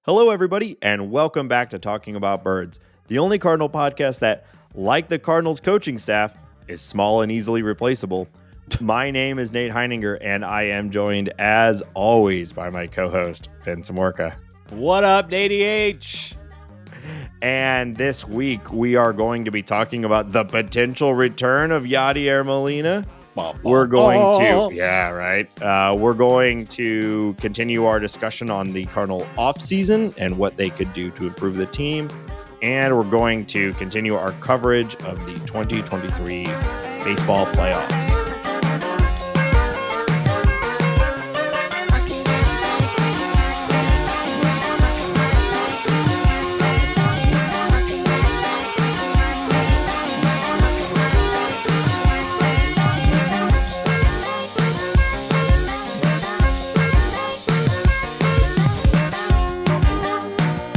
Hello, everybody, and welcome back to Talking About Birds, the only Cardinal podcast that, like the Cardinals coaching staff, is small and easily replaceable. My name is Nate Heininger, and I am joined, as always, by my co-host, Ben Samorka. What up, Nate H? And this week, we are going to be talking about the potential return of Yadi Molina. We're going to, we're going to continue our discussion on the Cardinal offseason and what they could do to improve the team. And we're going to continue our coverage of the 2023 baseball playoffs.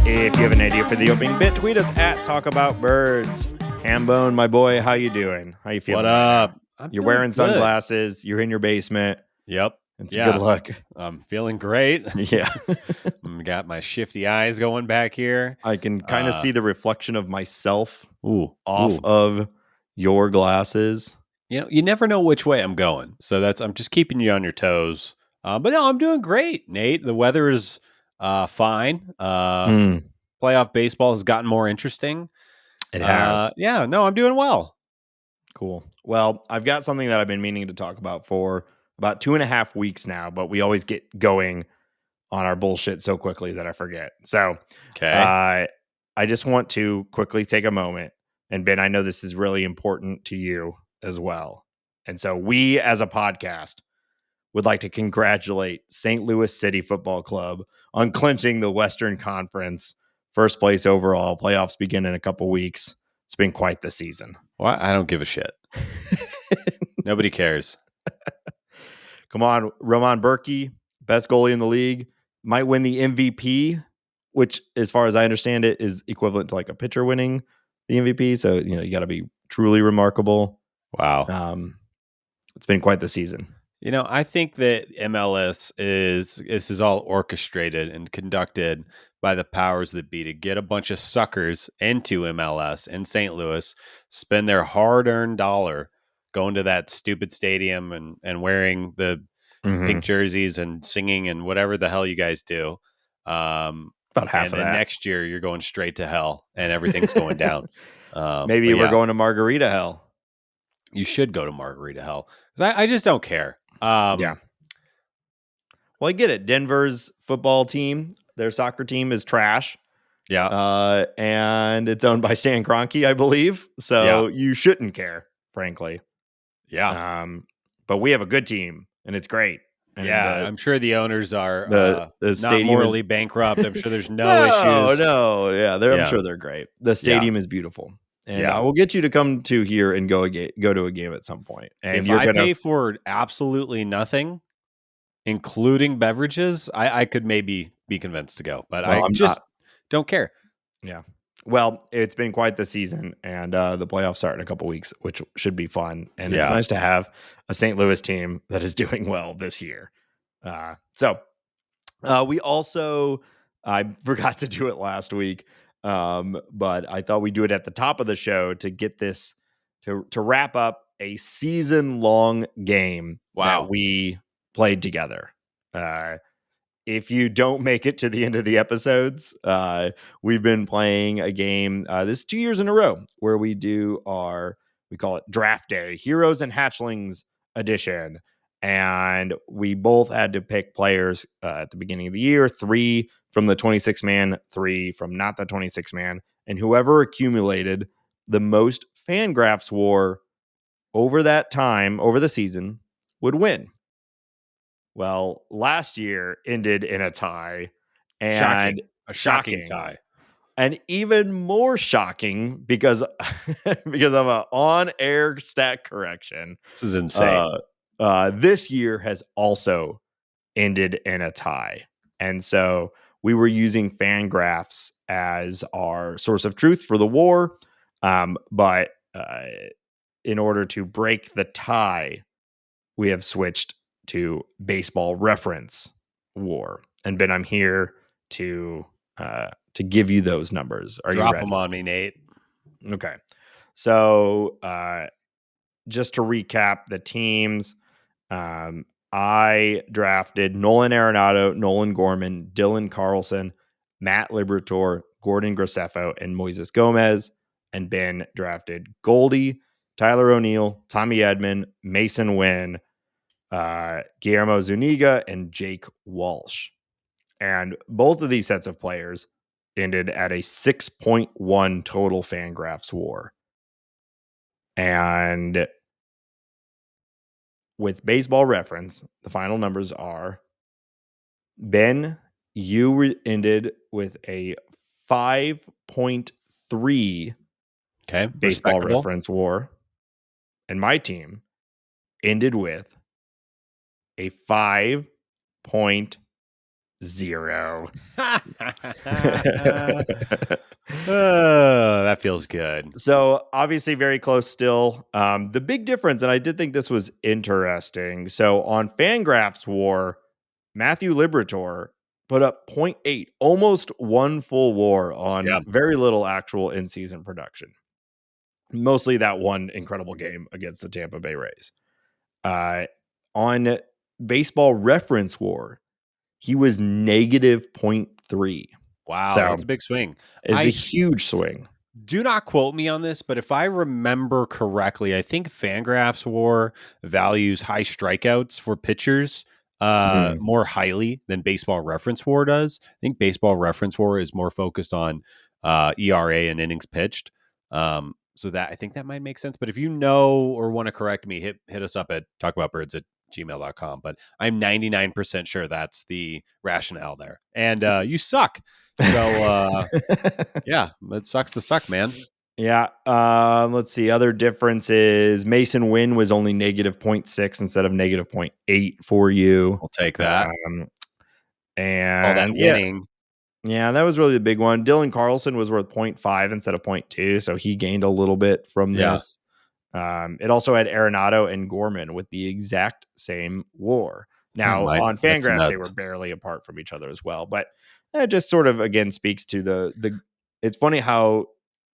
If you have an idea for the opening bit, tweet us at Talk About Birds. Hambone, my boy, how you doing? How you feeling? What up? You're wearing sunglasses. You're in your basement. Yep. It's good luck. I'm feeling great. Yeah. Got my shifty eyes going back here. I can kind of see the reflection of myself of your glasses. You know, you never know which way I'm going. So I'm just keeping you on your toes. But no, I'm doing great, Nate. The weather is fine. Playoff baseball has gotten more interesting. It has. I'm doing well. Cool. Well, I've got something that I've been meaning to talk about for about 2.5 weeks now, but we always get going on our bullshit so quickly that I forget. So I just want to quickly take a moment. And Ben, I know this is really important to you as well. And so we as a podcast would like to congratulate St. Louis City Football Club on clinching the Western Conference. First place overall. Playoffs begin in a couple weeks. It's been quite the season. Well, I don't give a shit. Nobody cares. Come on, Roman Berkey, best goalie in the league, might win the MVP, which, as far as I understand it, is equivalent to like a pitcher winning the MVP. So, you got to be truly remarkable. Wow. It's been quite the season. I think that MLS is all orchestrated and conducted by the powers that be to get a bunch of suckers into MLS in St. Louis, spend their hard-earned dollar going to that stupid stadium and wearing the pink jerseys and singing and whatever the hell you guys do. About half of that. Next year, you're going straight to hell and everyth's going down. Maybe we're going to Margarita hell. You should go to Margarita hell. Because I just don't care. Yeah. Well, I get it. Denver's football team, their soccer team is trash. Yeah. And it's owned by Stan Kroenke, I believe. So you shouldn't care, frankly. Yeah. But we have a good team, and it's great. And I'm sure the owners are the not morally bankrupt. I'm sure there's no issues. No. Yeah. I'm sure they're great. The stadium is beautiful. And I will get you to come to here and go to a game at some point. And if I pay for absolutely nothing, including beverages, I could maybe be convinced to go. But I just don't care. Yeah. Well, it's been quite the season, and the playoffs start in a couple weeks, which should be fun. And it's nice to have a St. Louis team that is doing well this year. We also, I forgot to do it last week. But I thought we'd do it at the top of the show to get this to wrap up a season-long game that we played together. If you don't make it to the end of the episodes, we've been playing a game. This is 2 years in a row where we call it Draft Day, Heroes and Hatchlings Edition. And we both had to pick players at the beginning of the year, 3 from the 26-man, 3 from not the 26-man. And whoever accumulated the most Fangraphs WAR over that time, over the season, would win. Well, last year ended in a tie. And a shocking tie. And even more shocking because of an on-air stat correction. This is insane. This year has also ended in a tie. And so we were using Fangraphs as our source of truth for the war. But in order to break the tie, we have switched to Baseball Reference WAR. And Ben, I'm here to to give you those numbers. Are you Drop ready? them on me, Nate. Okay. So just to recap the teams, I drafted Nolan Arenado, Nolan Gorman, Dylan Carlson, Matt Liberatore, Gordon Graceffo, and Moises Gomez. And Ben drafted Goldy, Tyler O'Neill, Tommy Edman, Mason Wynn, Guillermo Zuniga, and Jake Walsh. And both of these sets of players ended at a 6.1 total Fangraphs WAR. And with Baseball Reference, the final numbers are: Ben, you ended with a 5.3 Okay, Baseball respectable. Reference WAR, and my team ended with a 5.0. That feels good. So obviously very close still. The big difference, and I did think this was interesting. So on Fangraphs WAR, Matthew Liberatore put up 0.8, almost one full WAR on Yeah. very little actual in-season production. Mostly that one incredible game against the Tampa Bay Rays. On Baseball Reference WAR, he was negative 0.3. Wow, So that's a big swing. it's a huge swing. Do not quote me on this, but if I remember correctly, I think Fangraphs WAR values high strikeouts for pitchers more highly than Baseball Reference WAR does. I think Baseball Reference WAR is more focused on ERA and innings pitched. So that I think that might make sense. But if you know or want to correct me, hit us up at talkaboutbirds@gmail.com. But I'm 99% sure that's the rationale there. And you suck. So yeah, it sucks to suck, man. Yeah. Let's see. Other differences. Mason Wynn was only negative 0.6 instead of negative 0.8 for you. I'll take that. All that And winning. yeah, that was really the big one. Dylan Carlson was worth 0.5 instead of 0.2. So he gained a little bit from Yeah. this. It also had Arenado and Gorman with the exact same WAR. Now, on That's Fangraphs, they nuts. were barely apart from each other as well. But it just sort of, again, speaks to the it's funny how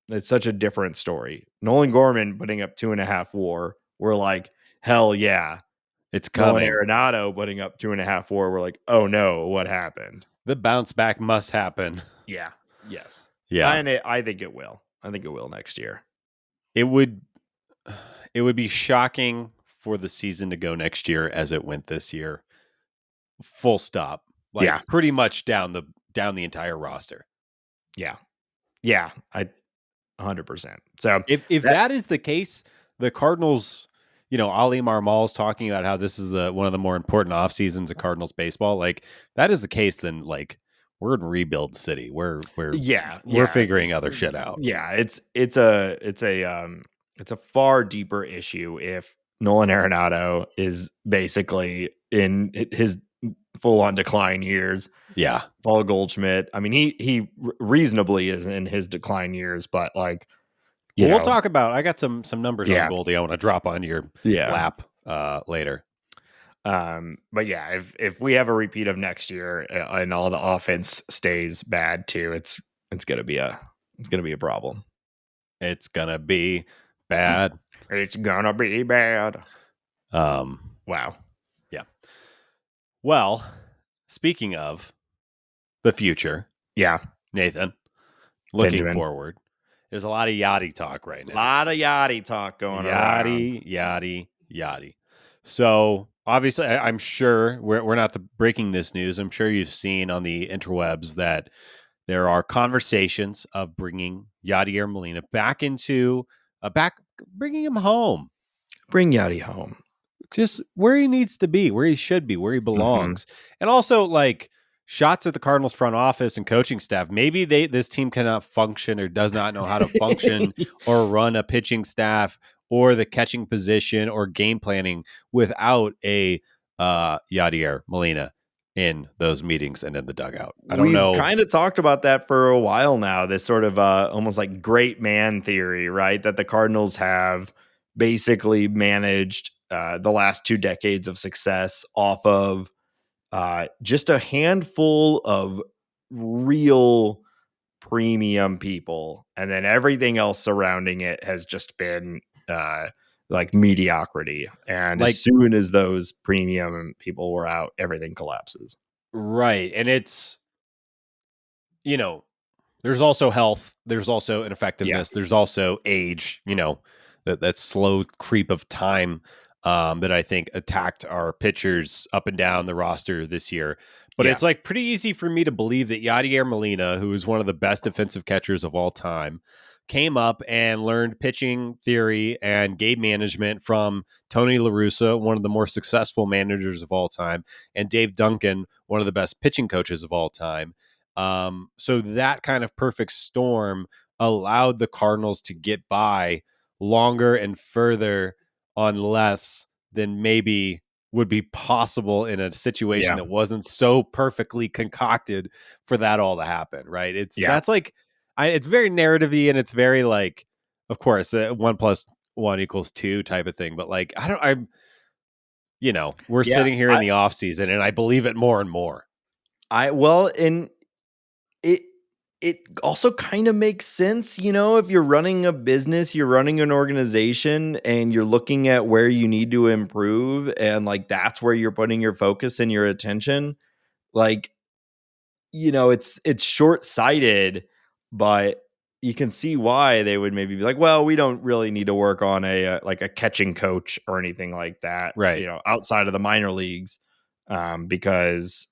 it's such a different story. Nolan Gorman putting up 2.5 WAR. We're like, hell yeah. It's Nolan coming. Arenado putting up 2.5 WAR. We're like, oh no, what happened? The bounce back must happen. Yeah. Yes. Yeah. And I think it will. I think it will next year. It would be shocking for the season to go next year as it went this year. Full stop. Like pretty much down the entire roster. Yeah. Yeah. 100%. So if that is the case, the Cardinals, Ali Marmal's talking about how this is one of the more important off seasons of Cardinals baseball. Like that is the case, then like we're in rebuild city. We're figuring other shit out. Yeah, it's a far deeper issue if Nolan Arenado is basically in his full on decline years. Yeah. Paul Goldschmidt. I mean, he reasonably is in his decline years, but like, we'll talk about. I got some numbers on Yeah. Goldy. I want to drop on your lap later. But yeah, if we have a repeat of next year and all the offense stays bad too, it's gonna be a problem. It's gonna be bad. It's gonna be bad. Wow. Yeah. Well, speaking of the future, Yeah, Nathan, looking Benjamin. forward, there's a lot of Yadi talk right now. A lot of Yadi talk going around. Yadi. So obviously, I'm sure we're not breaking this news. I'm sure you've seen on the interwebs that there are conversations of bringing Yadier Molina bringing him home. Bring Yadi home. Just where he needs to be, where he should be, where he belongs. And also like shots at the Cardinals front office and coaching staff. Maybe this team cannot function or does not know how to function or run a pitching staff or the catching position or game planning without a Yadier Molina in those meetings and in the dugout. I don't know. We've kind of talked about that for a while now, this sort of almost like great man theory, right? That the Cardinals have basically managed the last 2 decades of success off of just a handful of real premium people, and then everything else surrounding it has just been like mediocrity. And as Like, soon as those premium people were out, everything collapses. right. And it's, you know, there's also health, there's also Yeah, ineffectiveness, there's also age, that slow creep of time, that I think attacked our pitchers up and down the roster this year. But yeah, it's like pretty easy for me to believe that Yadier Molina, who is one of the best defensive catchers of all time, came up and learned pitching theory and game management from Tony La Russa, one of the more successful managers of all time, and Dave Duncan, one of the best pitching coaches of all time. So that kind of perfect storm allowed the Cardinals to get by longer and further on less than maybe would be possible in a situation yeah, that wasn't so perfectly concocted for that all to happen, right? yeah, It's very narrative-y, and it's very like, of course, 1+1=2 type of thing, but like, we're yeah. sitting here in the off season, and I believe it more and more. And it it also kind of makes sense, if you're running a business, you're running an organization, and you're looking at where you need to improve, and like that's where you're putting your focus and your attention. Like, it's short-sighted, but you can see why they would maybe be like, well, we don't really need to work on like a catching coach or anything like that, Right. outside of the minor leagues, because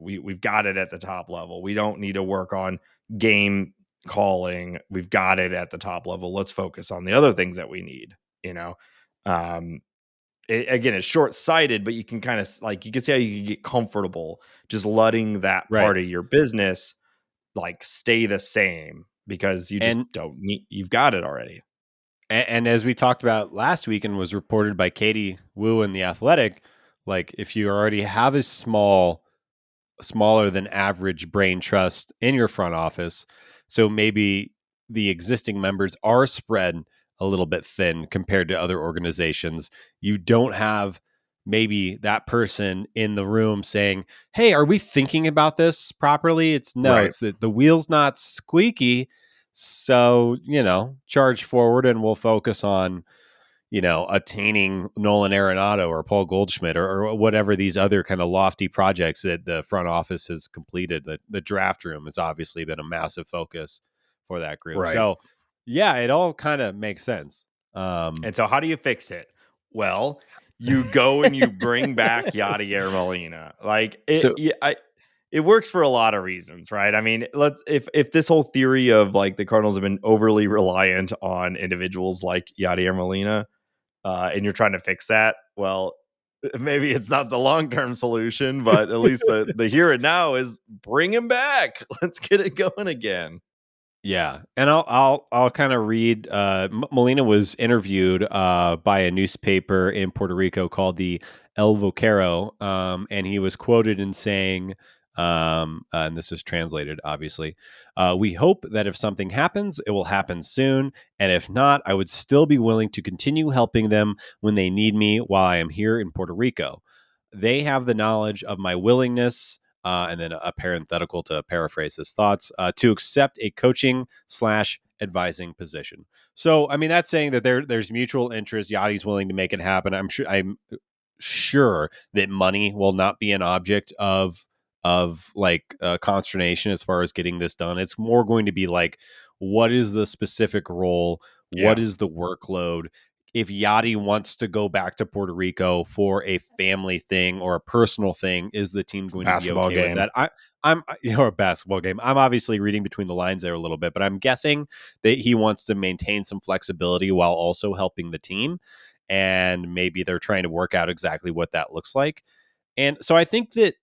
we've got it at the top level. We don't need to work on game calling. We've got it at the top level. Let's focus on the other things that we need. You know, um, again, it's short-sighted, but you can kind of like, you can see how you can get comfortable just letting that Right. part of your business like stay the same, because you just And don't need, you've got it already. And as we talked about last week and was reported by Katie Wu in The Athletic, like if you already have a smaller than average brain trust in your front office, so maybe the existing members are spread a little bit thin compared to other organizations. You don't have maybe that person in the room saying, "Hey, are we thinking about this properly?" Right. It's that the wheel's not squeaky. So, charge forward and we'll focus on, attaining Nolan Arenado or Paul Goldschmidt, or whatever these other kind of lofty projects that the front office has completed. The draft room has obviously been a massive focus for that group. Right. So, yeah, it all kind of makes sense. Um, And so how do you fix it? Well, you go and you bring back Yadier Molina. Like it, so, yeah, it works for a lot of reasons, right? I mean, let's if this whole theory of like the Cardinals have been overly reliant on individuals like Yadier Molina, and you're trying to fix that, well, maybe it's not the long term solution, but at least the here and now is bring him back. Let's get it going again. Yeah, and I'll kind of read. Molina was interviewed by a newspaper in Puerto Rico called the El Vocero, and he was quoted in saying, and this is translated, obviously, "We hope that if something happens, it will happen soon, and if not, I would still be willing to continue helping them when they need me while I am here in Puerto Rico. They have the knowledge of my willingness." And then a parenthetical to paraphrase his thoughts, to accept a coaching slash advising position. So, I mean, that's saying that there's mutual interest. Yadi's willing to make it happen. I'm sure that money will not be an object of like consternation as far as getting this done. It's more going to be like, what is the specific role? What Yeah. is the workload? If Yadi wants to go back to Puerto Rico for a family thing or a personal thing, is the team going to be Basketball okay with game. that? I'm a basketball game. I'm obviously reading between the lines there a little bit, but I'm guessing that he wants to maintain some flexibility while also helping the team, and maybe they're trying to work out exactly what that looks like. And so I think that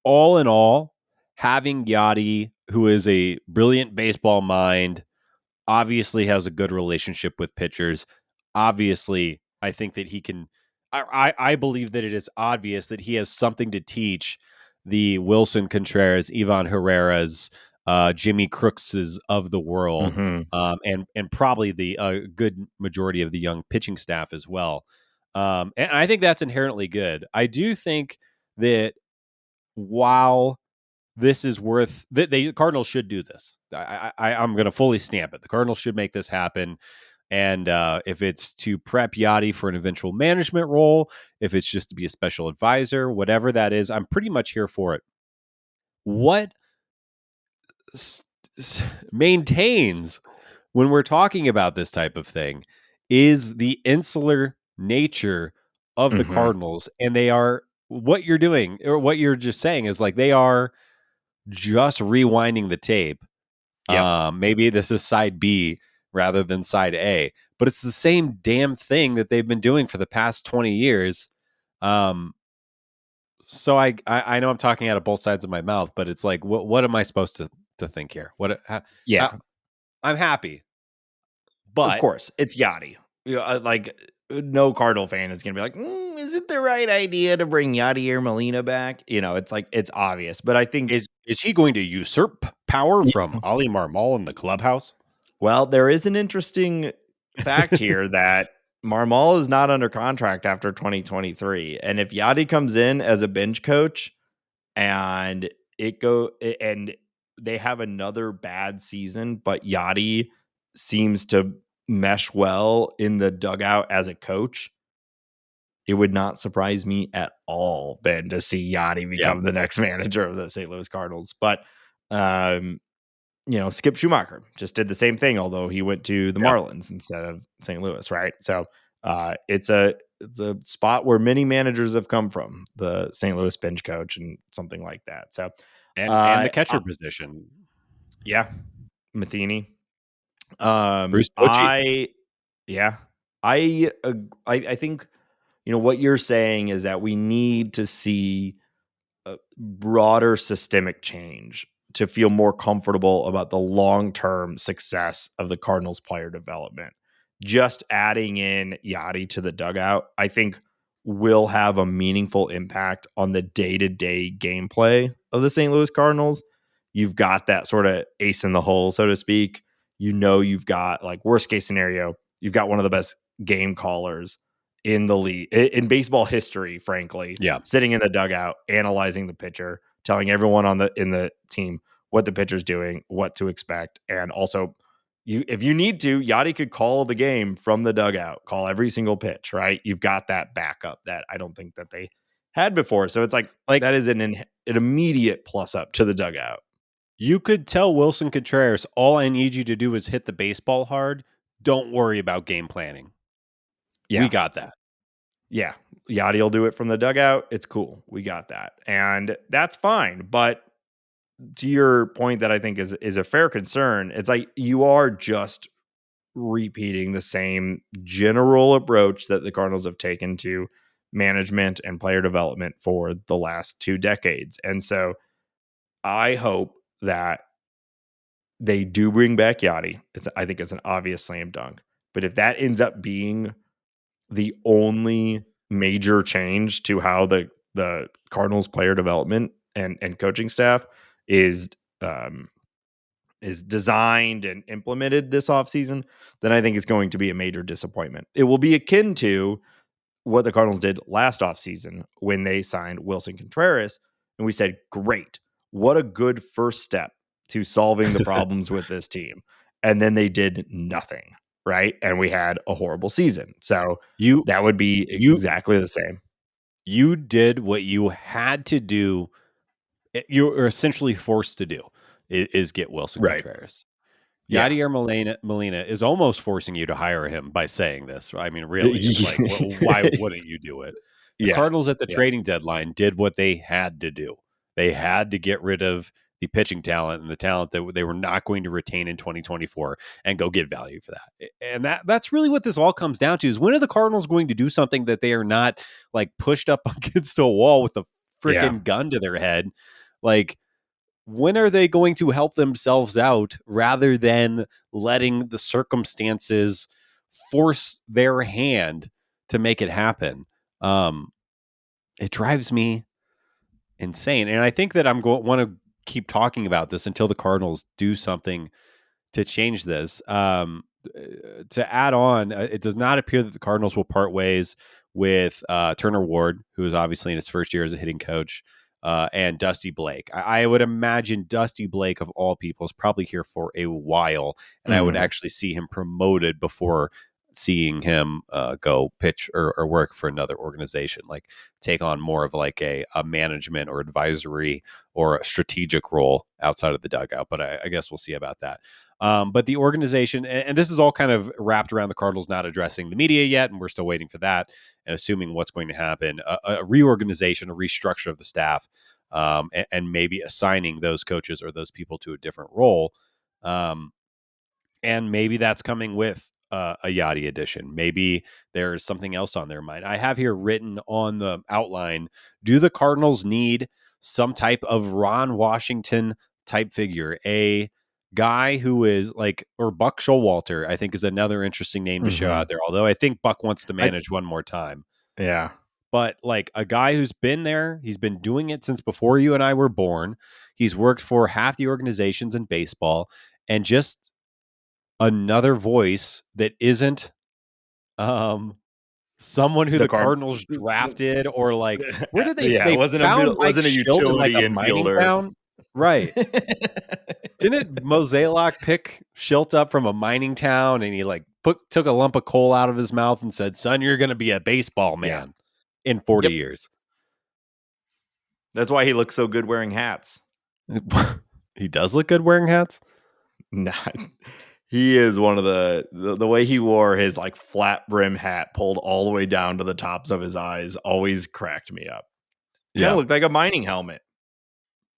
all in all, having Yadi, who is a brilliant baseball mind, obviously has a good relationship with pitchers. Obviously, I think that he can. I believe that it is obvious that he has something to teach the Wilson Contreras, Ivan Herrera's, Jimmy Crookses of the world, Hmm. and probably the good majority of the young pitching staff as well. And I think that's inherently good. I do think that while this is worth. The Cardinals should do this. I'm going to fully stamp it. The Cardinals should make this happen. And if it's to prep Yadi for an eventual management role, if it's just to be a special advisor, whatever that is, I'm pretty much here for it. What s- maintains when we're talking about this type of thing is the insular nature of the Mm-hmm. Cardinals. And they are, what you're doing or what you're just saying is like they are just rewinding the tape. Yep. Maybe this is side B rather than side A, but it's the same damn thing that they've been doing for the past 20 years. Um, so I know I'm talking out of both sides of my mouth, but it's like, what am I supposed to think here? How, Yeah. I'm happy, Of but course, it's Yachty. No Cardinal fan is gonna be like, "Is it the right idea to bring Yadi or Molina back?" It's like it's obvious, but I think is he going to usurp power from yeah. Ali Marmol in the clubhouse? Well, there is an interesting fact here that Marmol is not under contract after 2023, and if Yadi comes in as a bench coach and and they have another bad season, but Yachty seems to mesh well in the dugout as a coach. It would not surprise me at all, Ben, to see Yachty Yeah, become the next manager of the St. Louis Cardinals. But um, Skip Schumacher just did the same thing, although he went to the yeah. Marlins instead of St. Louis, right? So it's a spot where many managers have come from, the St. Louis bench coach and something like that. So And uh, the catcher uh position, yeah, Matheny. Bruce Bochy. I yeah, I think what you're saying is that we need to see a broader systemic change to feel more comfortable about the long-term success of the Cardinals player development. Just adding in Yachty to the dugout, I think will have a meaningful impact on the day-to-day gameplay of the St. Louis Cardinals. You've got that sort of ace in the hole, so to speak. You've got like worst case scenario, you've got one of the best game callers in the league in baseball history, frankly, Yeah, sitting in the dugout, analyzing the pitcher, telling everyone in the team what the pitcher's doing, what to expect, and also if you need to, Yachty could call the game from the dugout, call every single pitch, right? You've got that backup that I don't think that they had before. So it's like like that is an immediate plus up to the dugout. you could tell Wilson Contreras, all I need you to do is hit the baseball hard. Don't worry about game planning. We Yeah. got that. Yeah. Yachty will do it from the dugout. It's cool. We got that. And that's fine. But to your point that I think is a fair concern, it's like you are just repeating the same general approach that the Cardinals have taken to management and player development for the last 2 decades. And so I hope that they do bring back Yachty. I think it's an obvious slam dunk. But if that ends up being the only major change to how the Cardinals player development and coaching staff is um, is designed and implemented this offseason, then I think it's going to be a major disappointment. It will be akin to what the Cardinals did last offseason when they signed Wilson Contreras. And we said, great, what a good first step to solving the problems with this team. And then they did nothing, right? And we had a horrible season. So You that would be you exactly the same. you did what you had to do. You were essentially forced to do is get Wilson Right. Contreras. Yeah. Yadier Molina is almost forcing you to hire him by saying this. I mean, really, it's like, why wouldn't you do it? The Yeah. Cardinals at the Yeah. trading deadline did what they had to do. They had to get rid of the pitching talent and the talent that they were not going to retain in 2024 and go get value for that. And that's really what this all comes down to is when are the Cardinals going to do something that they are not like pushed up against a wall with a Yeah. freaking gun to their head? Like, when are they going to help themselves out rather than letting the circumstances force their hand to make it happen? Um, it drives me insane, and I think that I'm going want to keep talking about this until the Cardinals do something to change this. To add on, it does not appear that the Cardinals will part ways with Turner Ward, who is obviously in his first year as a hitting coach. and Dusty Blake. I would imagine Dusty Blake, of all people, is probably here for a while, and I would actually see him promoted before seeing him go pitch or work for another organization, like take on more of like a management or advisory or a strategic role outside of the dugout. But I guess we'll see about that. But the organization, and this is all kind of wrapped around the Cardinals not addressing the media yet, and we're still waiting for that and assuming what's going to happen, a reorganization, a restructure of the staff, and maybe assigning those coaches or those people to a different role. And maybe that's coming with a Yadi edition. Maybe there's something else on their mind. I have here written on the outline, do the Cardinals need some type of Ron Washington type figure, a guy who is like, or Buck Showalter, I think is another interesting name to show out there. Although I think Buck wants to manage one more time. Yeah. But like a guy who's been there, he's been doing it since before you and I were born. He's worked for half the organizations in baseball, and just another voice that isn't someone who The the card. Cardinals drafted, or like, where did Yeah, they it wasn't a found middle, Mike wasn't a Schilt in like utility a mining infielder. town? Right. Didn't Mozeliak pick Schilt up from a mining town, and he like took a lump of coal out of his mouth and said, "Son, you're going to be a baseball man in 40 Yep. years." That's why he looks so good wearing hats. He does look good wearing hats. Not. He is one of the way he wore his like flat brim hat pulled all the way down to the tops of his eyes always cracked me up. Kind of looked like a mining helmet.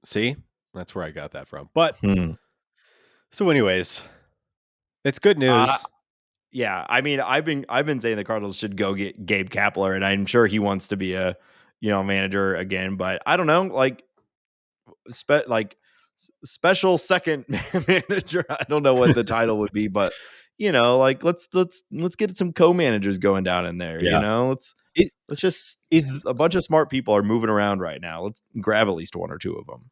See, that's where I got that from. But so, anyways, it's good news. Yeah, I mean, I've been saying the Cardinals should go get Gabe Kapler, and I'm sure he wants to be a manager again. But I don't know, like special second manager. I don't know what the title would be, but like let's get some co-managers going down in there. Yeah. Let's just Is a bunch of smart people are moving around right now. Let's grab at least one or two of them.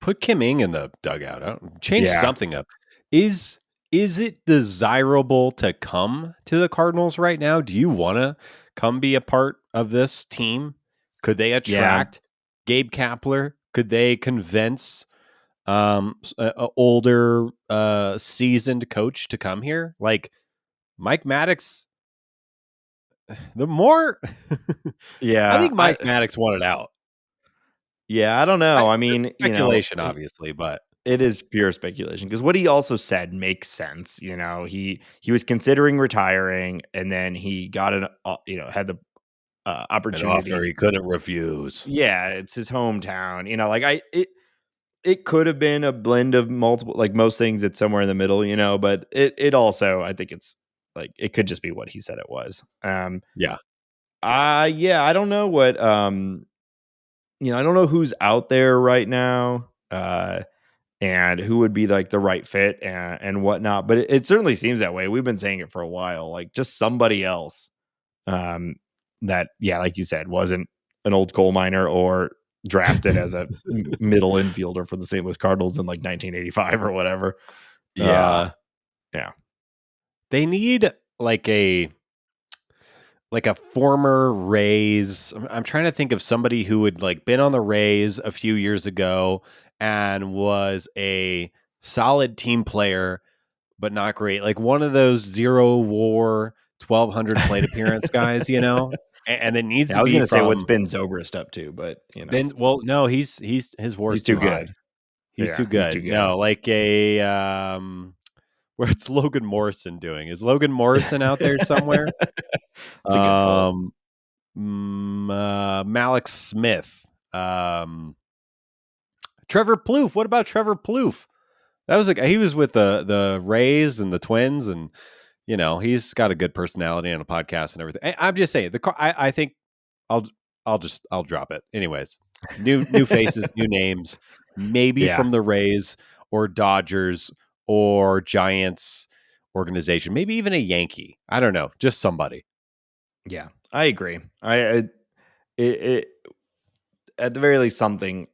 put Kim Ng in the dugout. Change something up. Is it desirable to come to the Cardinals right now? Do you want to come be a part of this team? Could they attract Gabe Kapler? Could they convince an older, seasoned coach to come here? Like Mike Maddox, the more I think Mike Maddox wanted out. Yeah, I don't know. I mean, speculation, obviously, but it is pure speculation because what he also said makes sense. He was considering retiring, and then he got had the opportunity. An offer he couldn't refuse. Yeah, it's his hometown. It could have been a blend of multiple, like most things. It's somewhere in the middle, But it also, I think it's like it could just be what he said it was. Yeah. Yeah, I don't know what. I don't know who's out there right now. And who would be like the right fit and whatnot. But it certainly seems that way. We've been saying it for a while, like just somebody else that, like you said, wasn't an old coal miner or drafted as a middle infielder for the St. Louis Cardinals in like 1985 or whatever. Yeah. Yeah. They need like a former Rays. I'm trying to think of somebody who had like been on the Rays a few years ago and was a solid team player, but not great. Like one of those 0 WAR 1,200 plate appearance guys, and it needs Yeah, to I was be going to say what's from Ben Zobrist up to, but Ben. Well, no, his WAR is he's too high. good. He's Yeah, too good. he's too good. No, like a where's Logan Morrison doing? Is Logan Morrison out there somewhere? That's a good pull. Malik Smith, Trevor Plouffe. What about Trevor Plouffe? That was he was with the Rays and the Twins, and he's got a good personality and a podcast and everything. I'm just saying I think I'll drop it. Anyways, new faces, new names, maybe from the Rays or Dodgers or Giants organization, maybe even a Yankee. I don't know, just somebody. Yeah, I agree. It at the very least something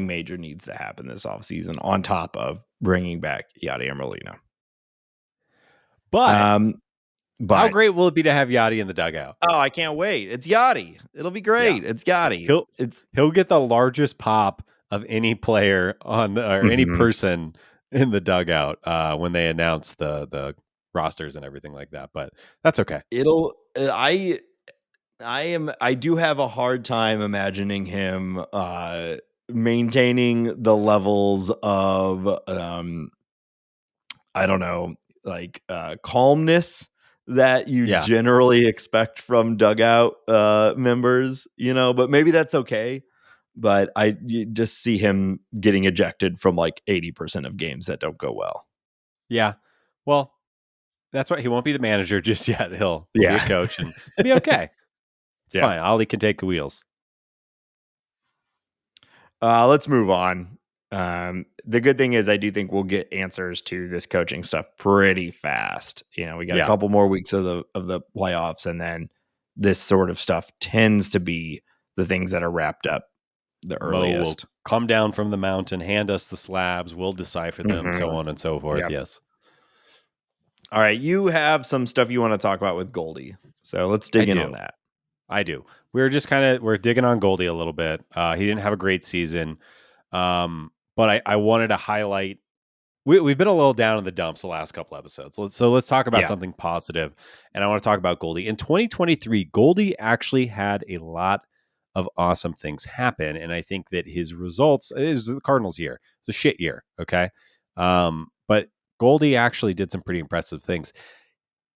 major needs to happen this offseason on top of bringing back Yadi and Molina. But How But great will it be to have Yadi in the dugout? oh, I can't wait. It's Yadi. It'll be Yeah. great. It's Yadi. He'll It's he'll get the largest pop of any player or any mhm. person in the dugout when they announce the rosters and everything like that. But that's okay. It'll I do have a hard time imagining him maintaining the levels of I don't know, like calmness that you Yeah. generally expect from dugout members, but maybe that's okay. But you just see him getting ejected from like 80% of games that don't go well. Yeah. Well, that's why he won't be the manager just yet. He'll be a Yeah. coach and he'll be okay. It's Yeah. fine. Ollie can take the wheels. Let's move on. The good thing is, I do think we'll get answers to this coaching stuff pretty fast. We got a Yeah. couple more weeks of the playoffs, and then this sort of stuff tends to be the things that are wrapped up the Mo will earliest. come down from the mountain, hand us the slabs, we'll decipher them, so Mhm. on and so forth. Yep. Yes. All right, you have some stuff you want to talk about with Goldy, so let's I dig in on do. that. I do. We're digging on Goldy a little bit. He didn't have a great season. But I wanted to highlight we've been a little down in the dumps the last couple episodes. Let's talk about Yeah. something positive. And I want to talk about Goldie. In 2023, Goldie actually had a lot of awesome things happen. And I think that his results is the Cardinals year. It's a shit year. Okay. But Goldie actually did some pretty impressive things.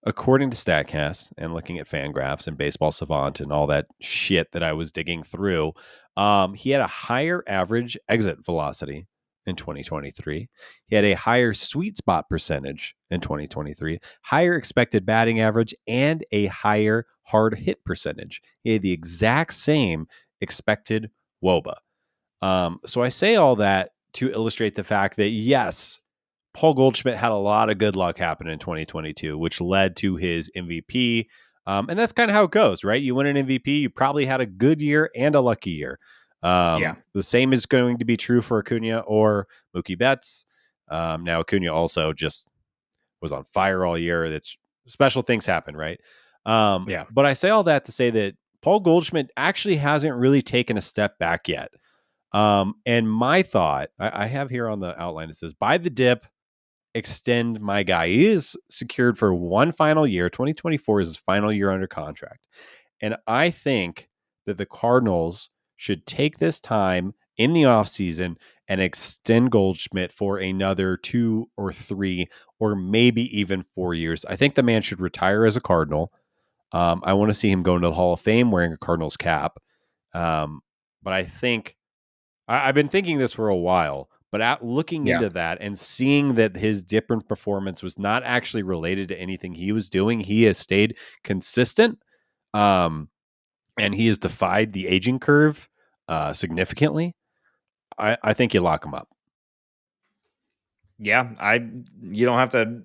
According to StatCast and looking at Fangraphs and Baseball Savant and all that shit that I was digging through, he had a higher average exit velocity in 2023. He had a higher sweet spot percentage in 2023, higher expected batting average, and a higher hard hit percentage. He had the exact same expected WOBA. So I say all that to illustrate the fact that, yes, Paul Goldschmidt had a lot of good luck happen in 2022, which led to his MVP. And that's kind of how it goes, right? You win an MVP, you probably had a good year and a lucky year. Yeah. The same is going to be true for Acuna or Mookie Betts. Now, Acuna also just was on fire all year. That's special things happen, right? Yeah. But I say all that to say that Paul Goldschmidt actually hasn't really taken a step back yet. And my thought, I have here on the outline, it says, buy the dip, extend my guy. He is secured for one final year. 2024 is his final year under contract. And I think that the Cardinals should take this time in the offseason and extend Goldschmidt for another 2 or 3 or maybe even 4 years. I think the man should retire as a Cardinal. I want to see him go into the Hall of Fame wearing a Cardinals cap. But I think I've been thinking this for a while, but looking Yeah. into that and seeing that his different performance was not actually related to anything he was doing, he has stayed consistent, um, and he has defied the aging curve significantly. I think you lock him up. Yeah. You don't have to.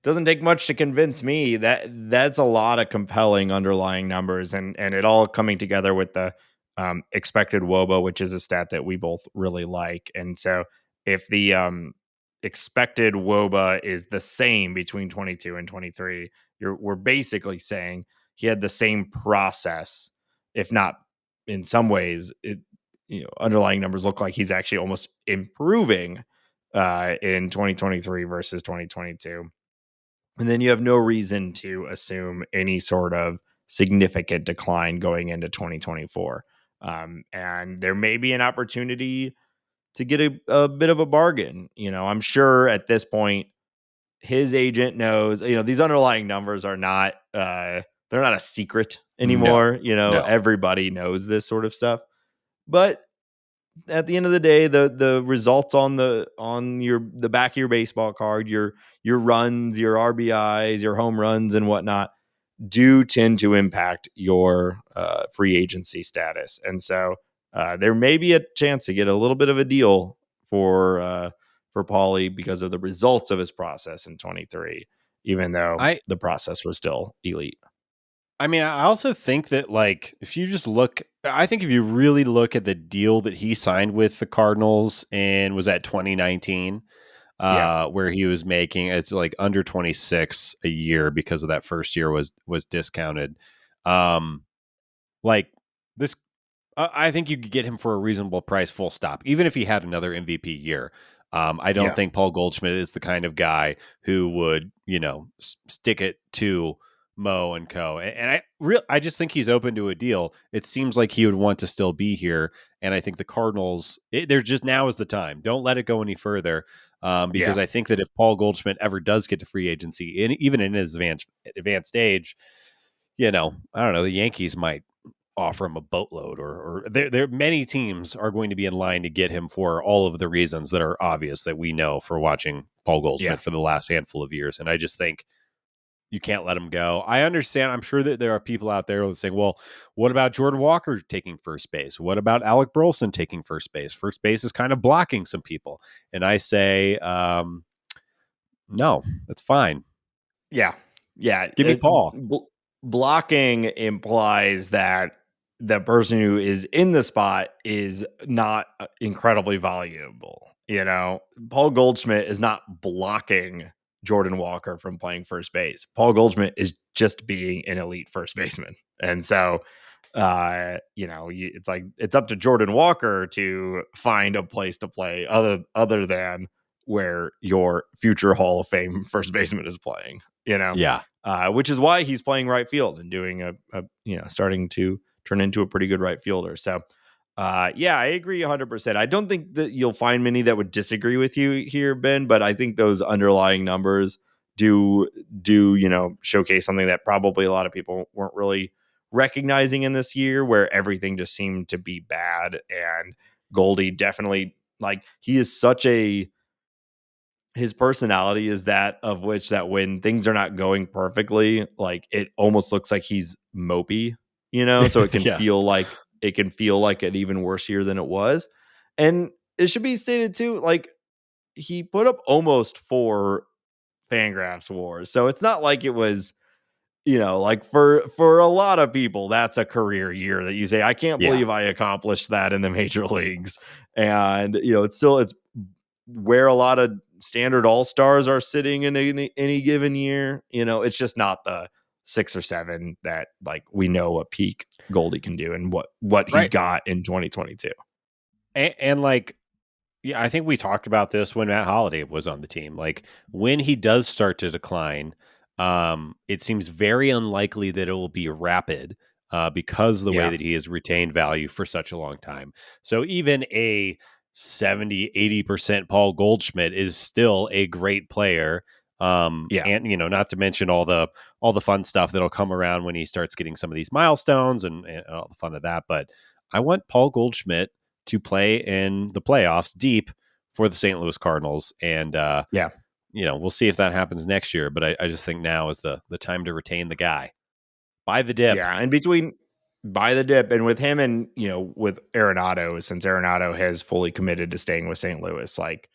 Doesn't take much to convince me that that's a lot of compelling underlying numbers, and it all coming together with the expected WOBA, which is a stat that we both really like. And so if the expected WOBA is the same between 22 and 23, we're basically saying he had the same process, if not in some ways underlying numbers look like he's actually almost improving in 2023 versus 2022. And then you have no reason to assume any sort of significant decline going into 2024. And there may be an opportunity to get a bit of a bargain. I'm sure at this point, his agent knows, these underlying numbers are not, they're not a secret No, anymore. no. Everybody knows this sort of stuff. But at the end of the day, the results on the back of your baseball card, your runs, your RBIs, your home runs, and whatnot, do tend to impact your free agency status. And so there may be a chance to get a little bit of a deal for Paulie because of the results of his process in 23, even though I the process was still elite. I mean, I also think that, like, if you just look, I think if you really look at the deal that he signed with the Cardinals and was at 2019, Yeah. where he was making it's like under 26 a year because of that first year was discounted. Um, like this, I think you could get him for a reasonable price, full stop. Even if he had another MVP year, I don't Yeah. think Paul Goldschmidt is the kind of guy who would, stick it to Mo and Co. And I just think he's open to a deal. It seems like he would want to still be here, and I think the Cardinals, there's just now is the time. Don't let it go any further, because Yeah. I think that if Paul Goldschmidt ever does get to free agency, even in his advanced age, I don't know, the Yankees might offer him a boatload, or there many teams are going to be in line to get him for all of the reasons that are obvious that we know for watching Paul Yeah. Goldschmidt for the last handful of years. And I just think you can't let him go. I understand. I'm sure that there are people out there saying, well, what about Jordan Walker taking first base? What about Alec Burleson taking first base? First base is kind of blocking some people. And I say, no, that's fine. Yeah. Yeah. Give me Paul. Blocking implies that the person who is in the spot is not incredibly valuable. Paul Goldschmidt is not blocking Jordan Walker from playing first base. Paul Goldschmidt is just being an elite first baseman. And so, it's like it's up to Jordan Walker to find a place to play other than where your future Hall of Fame first baseman is playing. Yeah. Which is why he's playing right field and doing starting to turn into a pretty good right fielder. So, yeah, I agree 100%. I don't think that you'll find many that would disagree with you here, Ben, but I think those underlying numbers do showcase something that probably a lot of people weren't really recognizing in this year, where everything just seemed to be bad. And Goldy definitely, like, he is such a his personality is that of which that when things are not going perfectly, like, it almost looks like he's mopey, so Yeah. it can feel like an even worse year than it was. And it should be stated too, like, he put up almost 4 Fangraphs wars. So it's not like it was, like, for a lot of people, that's a career year that you say, I can't Yeah. believe I accomplished that in the major leagues. And it's where a lot of standard all-stars are sitting in any given year. It's just not the 6 or 7 that, like, we know a peak Goldie can do, and what he Right. got in 2022. And like, yeah, I think we talked about this when Matt Holliday was on the team. Like, when he does start to decline, it seems very unlikely that it will be rapid, because of the way Yeah. that he has retained value for such a long time. So even a 70-80% Paul Goldschmidt is still a great player. Yeah. And not to mention all the fun stuff that'll come around when he starts getting some of these milestones and all the fun of that. But I want Paul Goldschmidt to play in the playoffs deep for the St. Louis Cardinals. And, Yeah. we'll see if that happens next year. But I just think now is the time to retain the guy. Buy the dip. Yeah. And between by the dip, and with him and, with Arenado, since Arenado has fully committed to staying with St. Louis, like,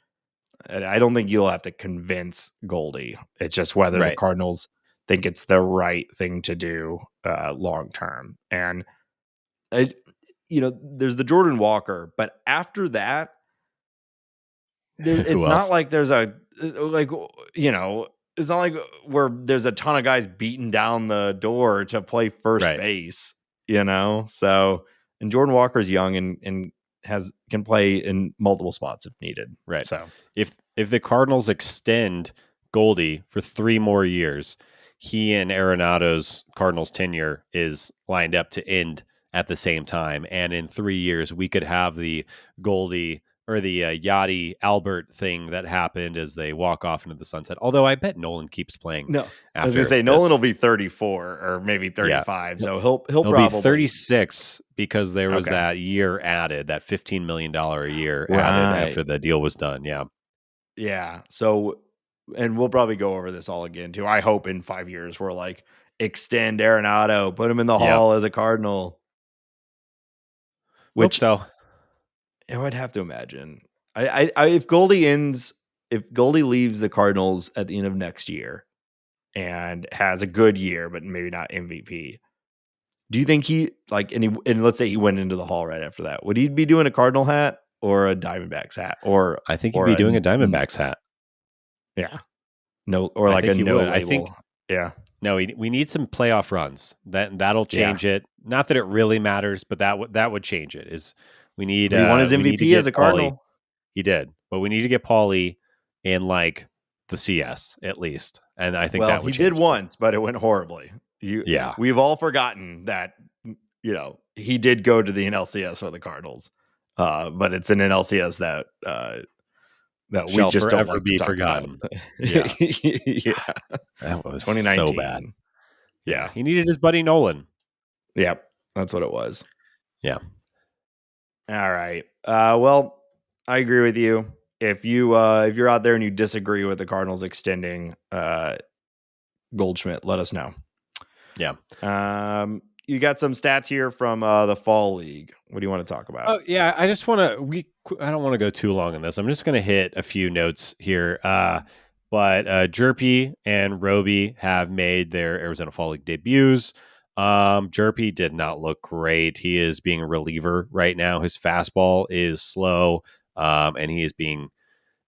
I don't think you'll have to convince Goldie. It's just whether the Right. Cardinals think it's the right thing to do long term. And there's the Jordan Walker, but after that, it's Who not else? like there's like it's not like where there's a ton of guys beating down the door to play first Right. base. So, and Jordan Walker's young and can play in multiple spots if needed. Right. So If the Cardinals extend Goldy for 3 more years, he and Arenado's Cardinals tenure is lined up to end at the same time. And in 3 years, we could have the Goldy or the Yadi Albert thing that happened as they walk off into the sunset. Although I bet Nolan keeps playing no, I was gonna after say Nolan this. will be 34 or maybe Yeah. 35. He'll So he'll he'll be probably 36 because there was okay. that year added, that $15 million a year added Right. after the deal was done. Yeah. Yeah. So, and we'll probably go over this all again too. I hope in 5 years we're like, extend Arenado, put him in the Yeah. hall as a Cardinal, Hope which so. I would have to imagine. If Goldie leaves the Cardinals at the end of next year and has a good year, but maybe not MVP, do you think he like and let's say he went into the hall right after that, would he be doing a Cardinal hat or a Diamondbacks hat or I think he'd or be a doing a Diamondbacks hat. Yeah. No, or I like think a he no would. I think label. Yeah. no, we need some playoff runs. That'll Yeah. change it. Not that it really matters, but that would change it. Is He won his we need to MVP as get a Paulie. Cardinal. He did, but we need to get Paulie in like the CS at least, and I think Well, that would he did change things. once, but it went horribly. Yeah, We've all forgotten that, he did go to the NLCS for the Cardinals. But it's an NLCS that we shall just don't forever like to be talk about. forgotten. Yeah, Yeah. that was so bad. 2019. Yeah, Yeah. he needed his buddy Nolan. Yep. That's what it was. Yeah, All right. Well, I agree with you. If you're out there and you disagree with the Cardinals extending Goldschmidt, let us know. yeah. You got some stats here from the fall league. What do you want to talk about? Oh yeah, I just want to. I don't want to go too long on this. I'm just going to hit a few notes here. But Jerpy and Roby have made their Arizona Fall League debuts. Jerpy did not look great. He is being a reliever right now. His fastball is slow, and he is being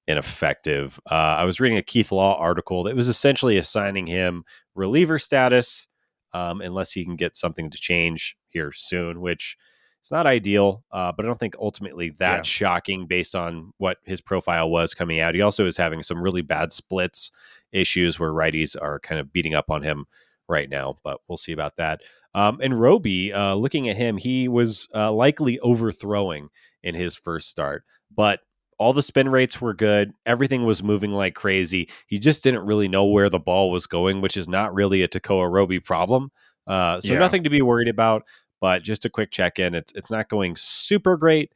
ineffective. I was reading a Keith Law article that was essentially assigning him reliever status unless he can get something to change here soon, which is not ideal. But I don't think ultimately Yeah. that's shocking based on what his profile was coming out. He also is having some really bad splits issues where righties are kind of beating up on him right now, but we'll see about that. And Roby, looking at him, he was likely overthrowing in his first start, but all the spin rates were good. Everything was moving like crazy. He just didn't really know where the ball was going, which is not really a Tekoa Roby problem. So Yeah. nothing to be worried about. But just a quick check in. It's not going super great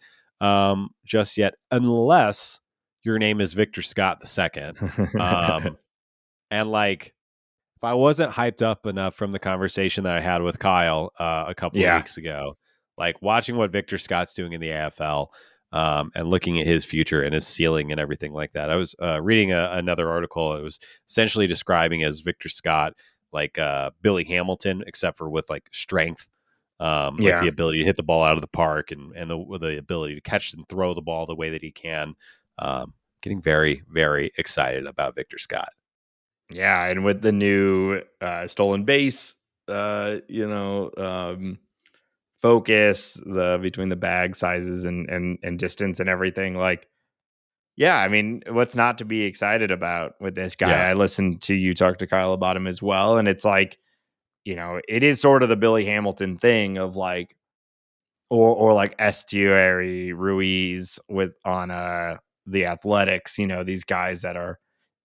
just yet, unless your name is Victor Scott the second. And like, if I wasn't hyped up enough from the conversation that I had with Kyle a couple of Yeah. weeks ago, like watching what Victor Scott's doing in the AFL and looking at his future and his ceiling and everything like that. I was reading another article. It was essentially describing as Victor Scott like Billy Hamilton, except for with like strength, like the Yeah. ability to hit the ball out of the park and the ability to catch and throw the ball the way that he can. Getting very, very excited about Victor Scott. Yeah. And with the new stolen base, focus, the between the bag sizes and distance and everything, like, yeah, I mean, what's not to be excited about with this guy? Yeah. I listened to you talk to Kyle about him as well, and it's like, it is sort of the Billy Hamilton thing of like, or like Estuary Ruiz with on the Athletics, these guys that are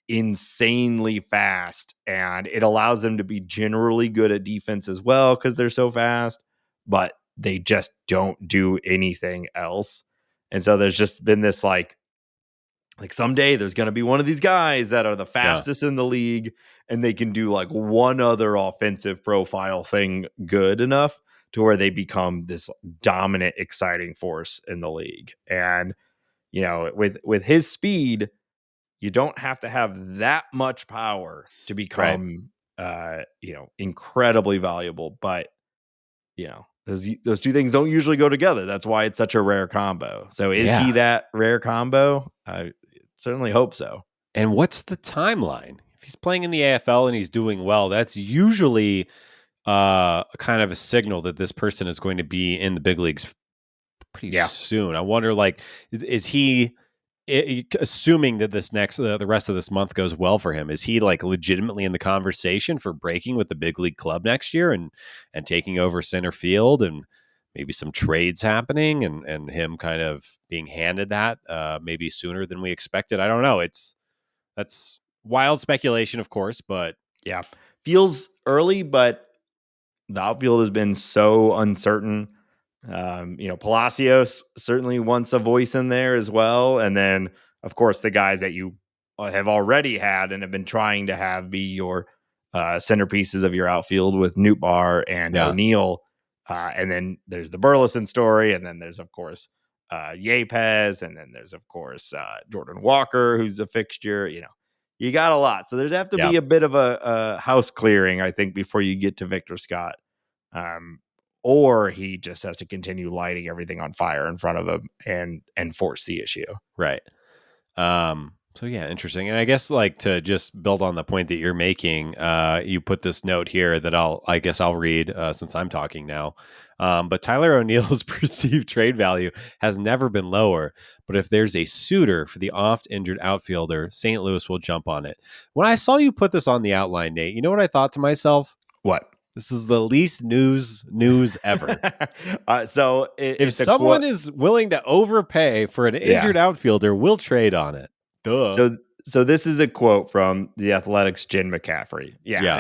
insanely fast, and it allows them to be generally good at defense as well because they're so fast, but they just don't do anything else. And so there's just been this like someday there's going to be one of these guys that are the Yeah. fastest in the league, and they can do like one other offensive profile thing good enough to where they become this dominant, exciting force in the league. And with his speed, you don't have to have that much power to Right. become incredibly valuable. But those two things don't usually go together. That's why it's such a rare combo. So is he Yeah. that rare combo? I certainly hope so. And what's the timeline? If he's playing in the AFL and he's doing well, that's usually kind of a signal that this person is going to be in the big leagues pretty Yeah. soon. I wonder, like, is he assuming that this next the rest of this month goes well for him? Is he like legitimately in the conversation for breaking with the big league club next year and taking over center field and maybe some trades happening and him kind of being handed that maybe sooner than we expected? I don't know. That's wild speculation, of course, but Yeah. Feels early, but the outfield has been so uncertain. Palacios certainly wants a voice in there as well. And then, of course, the guys that you have already had and have been trying to have be your centerpieces of your outfield with Newtbar and yeah, O'Neill. And then there's the Burleson story. And then there's, of course, Yepes. And then there's, of course, Jordan Walker, who's a fixture. You got a lot. So there'd have to yeah, be a bit of a house clearing, I think, before you get to Victor Scott. Or he just has to continue lighting everything on fire in front of him and force the issue. right. So yeah, interesting. And I guess like to just build on the point that you're making, you put this note here that I guess I'll read since I'm talking now. But Tyler O'Neill's perceived trade value has never been lower. But if there's a suitor for the oft injured outfielder, St. Louis will jump on it. When I saw you put this on the outline, Nate, you know what I thought to myself? What? This is the least news ever. So If it's a someone quote. is willing to overpay for an Yeah. injured outfielder, we'll trade on it. Duh. So this is a quote from the Athletics' Jen McCaffrey. Yeah, Yeah,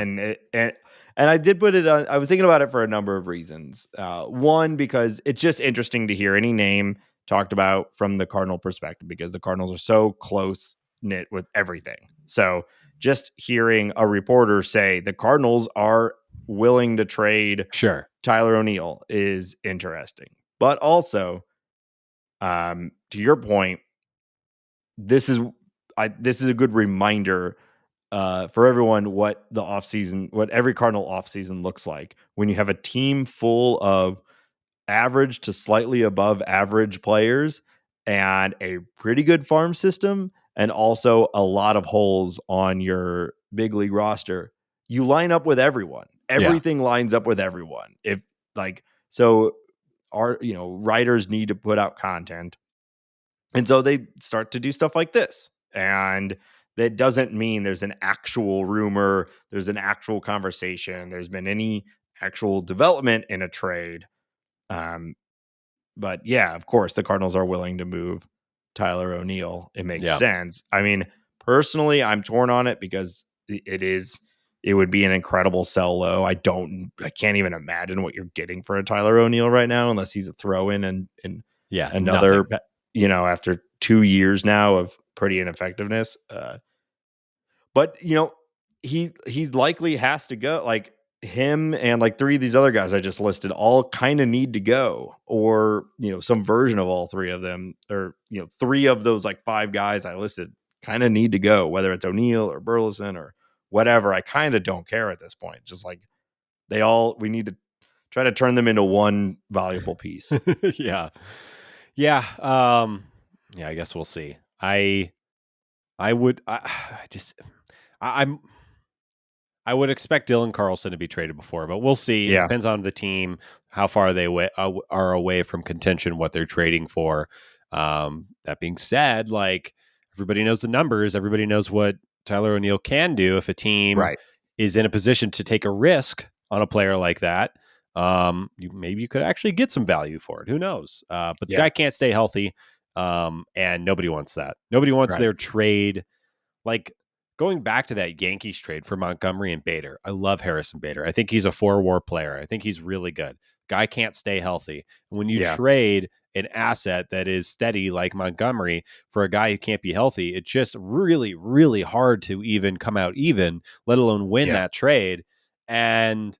and I did put it on. I was thinking about it for a number of reasons. One, because it's just interesting to hear any name talked about from the Cardinal perspective, because the Cardinals are so close knit with everything. So just hearing a reporter say the Cardinals are willing to trade sure. Tyler O'Neill is interesting. But also, to your point, this is this is a good reminder for everyone what the offseason, what every Cardinal offseason looks like when you have a team full of average to slightly above average players and a pretty good farm system and also a lot of holes on your big league roster. You line up with everyone. Yeah, Everything lines up with everyone. If like so our writers need to put out content, and so they start to do stuff like this. And that doesn't mean there's an actual rumor, there's an actual conversation, there's been any actual development in a trade. Um, but yeah, of course, the Cardinals are willing to move Tyler O'Neill. It makes yeah, sense. I mean, personally, I'm torn on it because it would be an incredible sell low. I can't even imagine what you're getting for a Tyler O'Neill right now, unless he's a throw in and yeah. another, Nothing. after 2 years now of pretty ineffectiveness. But he's likely has to go. Like him and like three of these other guys I just listed all kind of need to go, or some version of all three of them, or three of those like five guys I listed kind of need to go, whether it's O'Neill or Burleson or whatever. I kind of don't care at this point. Just like we need to try to turn them into one valuable piece. Yeah, yeah. Yeah. I guess we'll see. I would. I just. I'm. I would expect Dylan Carlson to be traded before, but we'll see. It Yeah. depends on the team, how far they are away from contention, what they're trading for. That being said, like everybody knows the numbers, everybody knows what Tyler O'Neill can do if a team Right. is in a position to take a risk on a player like that. Maybe you could actually get some value for it. Who knows? But the Yeah. guy can't stay healthy, and nobody wants that. Nobody wants Right. their trade like going back to that Yankees trade for Montgomery and Bader. I love Harrison Bader. I think he's a 4-WAR player. I think he's really good. Guy can't stay healthy. And when you Yeah. trade an asset that is steady like Montgomery for a guy who can't be healthy, it's just really, really hard to even come out even, let alone win Yeah. that trade. And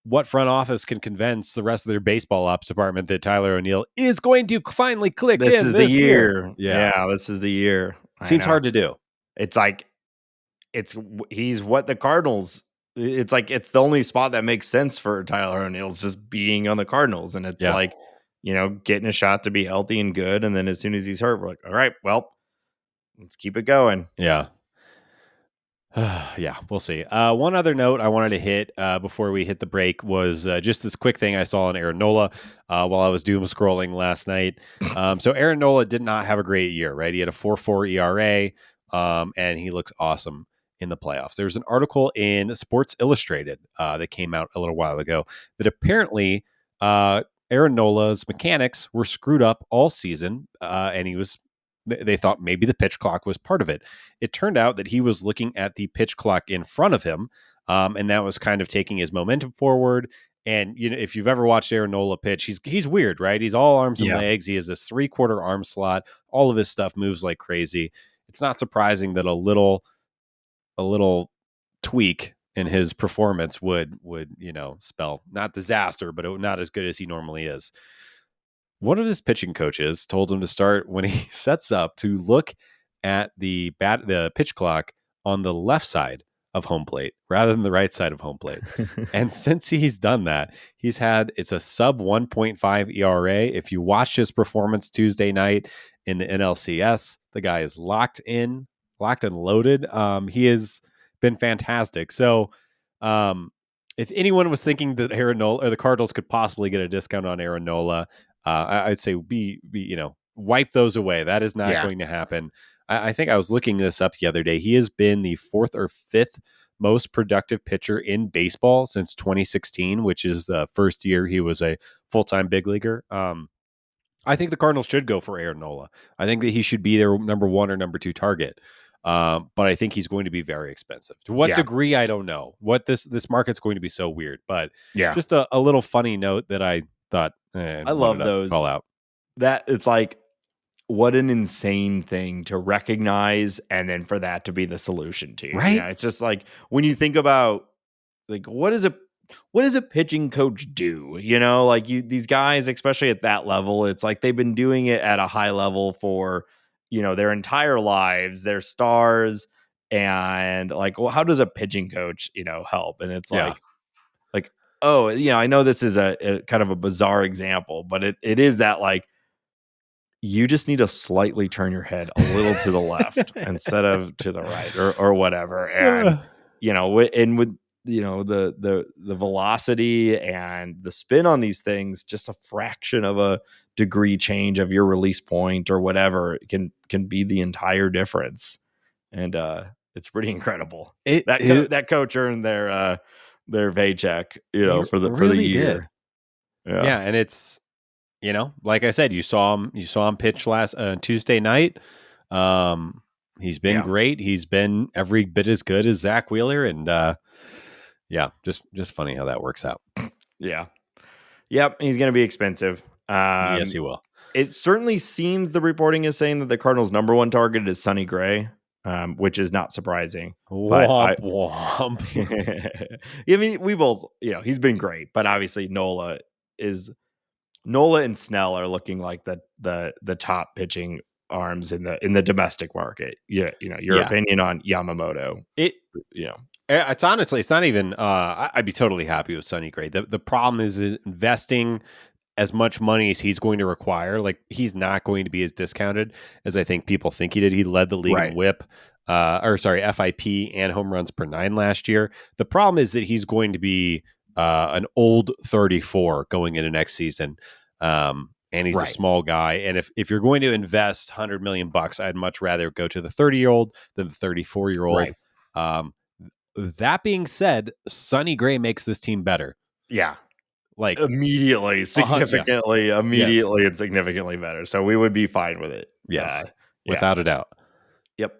what front office can convince the rest of their baseball ops department that Tyler O'Neill is going to finally click This in is the this year? year. Yeah. Yeah, this is the year. I Seems know. hard to do. It's like he's what the Cardinals. It's like it's the only spot that makes sense for Tyler O'Neill's just being on the Cardinals, and it's Yeah. like getting a shot to be healthy and good, and then as soon as he's hurt, we're like, all right, well, let's keep it going. Yeah. Yeah, we'll see. One other note I wanted to hit before we hit the break was just this quick thing I saw on Aaron Nola while I was doom scrolling last night. So Aaron Nola did not have a great year, right? He had a 4.4 ERA, and he looks awesome in the playoffs. There's an article in Sports Illustrated that came out a little while ago that apparently Aaron Nola's mechanics were screwed up all season, and they thought maybe the pitch clock was part of it. It turned out that he was looking at the pitch clock in front of him, and that was kind of taking his momentum forward. And if you've ever watched Aaron Nola pitch, he's weird, right? He's all arms and Yeah, legs. He has this 3/4 arm slot. All of his stuff moves like crazy. It's not surprising that a little tweak in his performance would spell not disaster, but not as good as he normally is. One of his pitching coaches told him to start when he sets up to look at the pitch clock on the left side of home plate rather than the right side of home plate. And since he's done that, it's a sub 1.5 ERA. If you watch his performance Tuesday night, in the NLCS. The guy is locked and loaded. He has been fantastic. So, if anyone was thinking that Aaron Nola or the Cardinals could possibly get a discount on Aaron Nola, I'd say wipe those away. That is not Yeah. going to happen. I think I was looking this up the other day. He has been the 4th or 5th most productive pitcher in baseball since 2016, which is the first year he was a full-time big leaguer. I think the Cardinals should go for Aaron Nola. I think that he should be their number 1 or number 2 target. But I think he's going to be very expensive. To what degree, I don't know. What this market's going to be so weird. But just a little funny note that I thought I wanted love to those. call out. That it's like, what an insane thing to recognize, and then for that to be the solution to, Right? it's just like, when you think about, like, what does a pitching coach do? Like, these guys, especially at that level, it's like they've been doing it at a high level for, their entire lives. They're stars. And like, well, how does a pitching coach, help? And it's like, oh, I know this is a kind of a bizarre example, but it is that, like, you just need to slightly turn your head a little to the left instead of to the right, or whatever. And, and with, the velocity and the spin on these things, just a fraction of a degree change of your release point or whatever can be the entire difference. And it's pretty incredible. That coach earned their paycheck, for the really year. did. Yeah. And it's, like I said, you saw him pitch last Tuesday night. He's been great. He's been every bit as good as Zach Wheeler, and just funny how that works out. Yeah. Yep, he's going to be expensive. Yes, he will. It certainly seems the reporting is saying that the Cardinals' number 1 target is Sonny Gray, which is not surprising. But Womp. I mean, we both, he's been great, but obviously Nola and Snell are looking like the top pitching arms in the domestic market. Yeah, your opinion on Yamamoto. It's honestly, it's not even. I'd be totally happy with Sonny Gray. The problem is investing as much money as he's going to require. Like, he's not going to be as discounted as I think people think he did. He led the league in WHIP, FIP and home runs per 9 last year. The problem is that he's going to be an old 34 going into next season. And he's a small guy. And if you're going to invest $100 million, I'd much rather go to the 30-year-old than the 34-year-old. That being said, Sonny Gray makes this team better. Yeah. Like, immediately, significantly, and significantly better. So we would be fine with it. Yes. Without a doubt. Yep.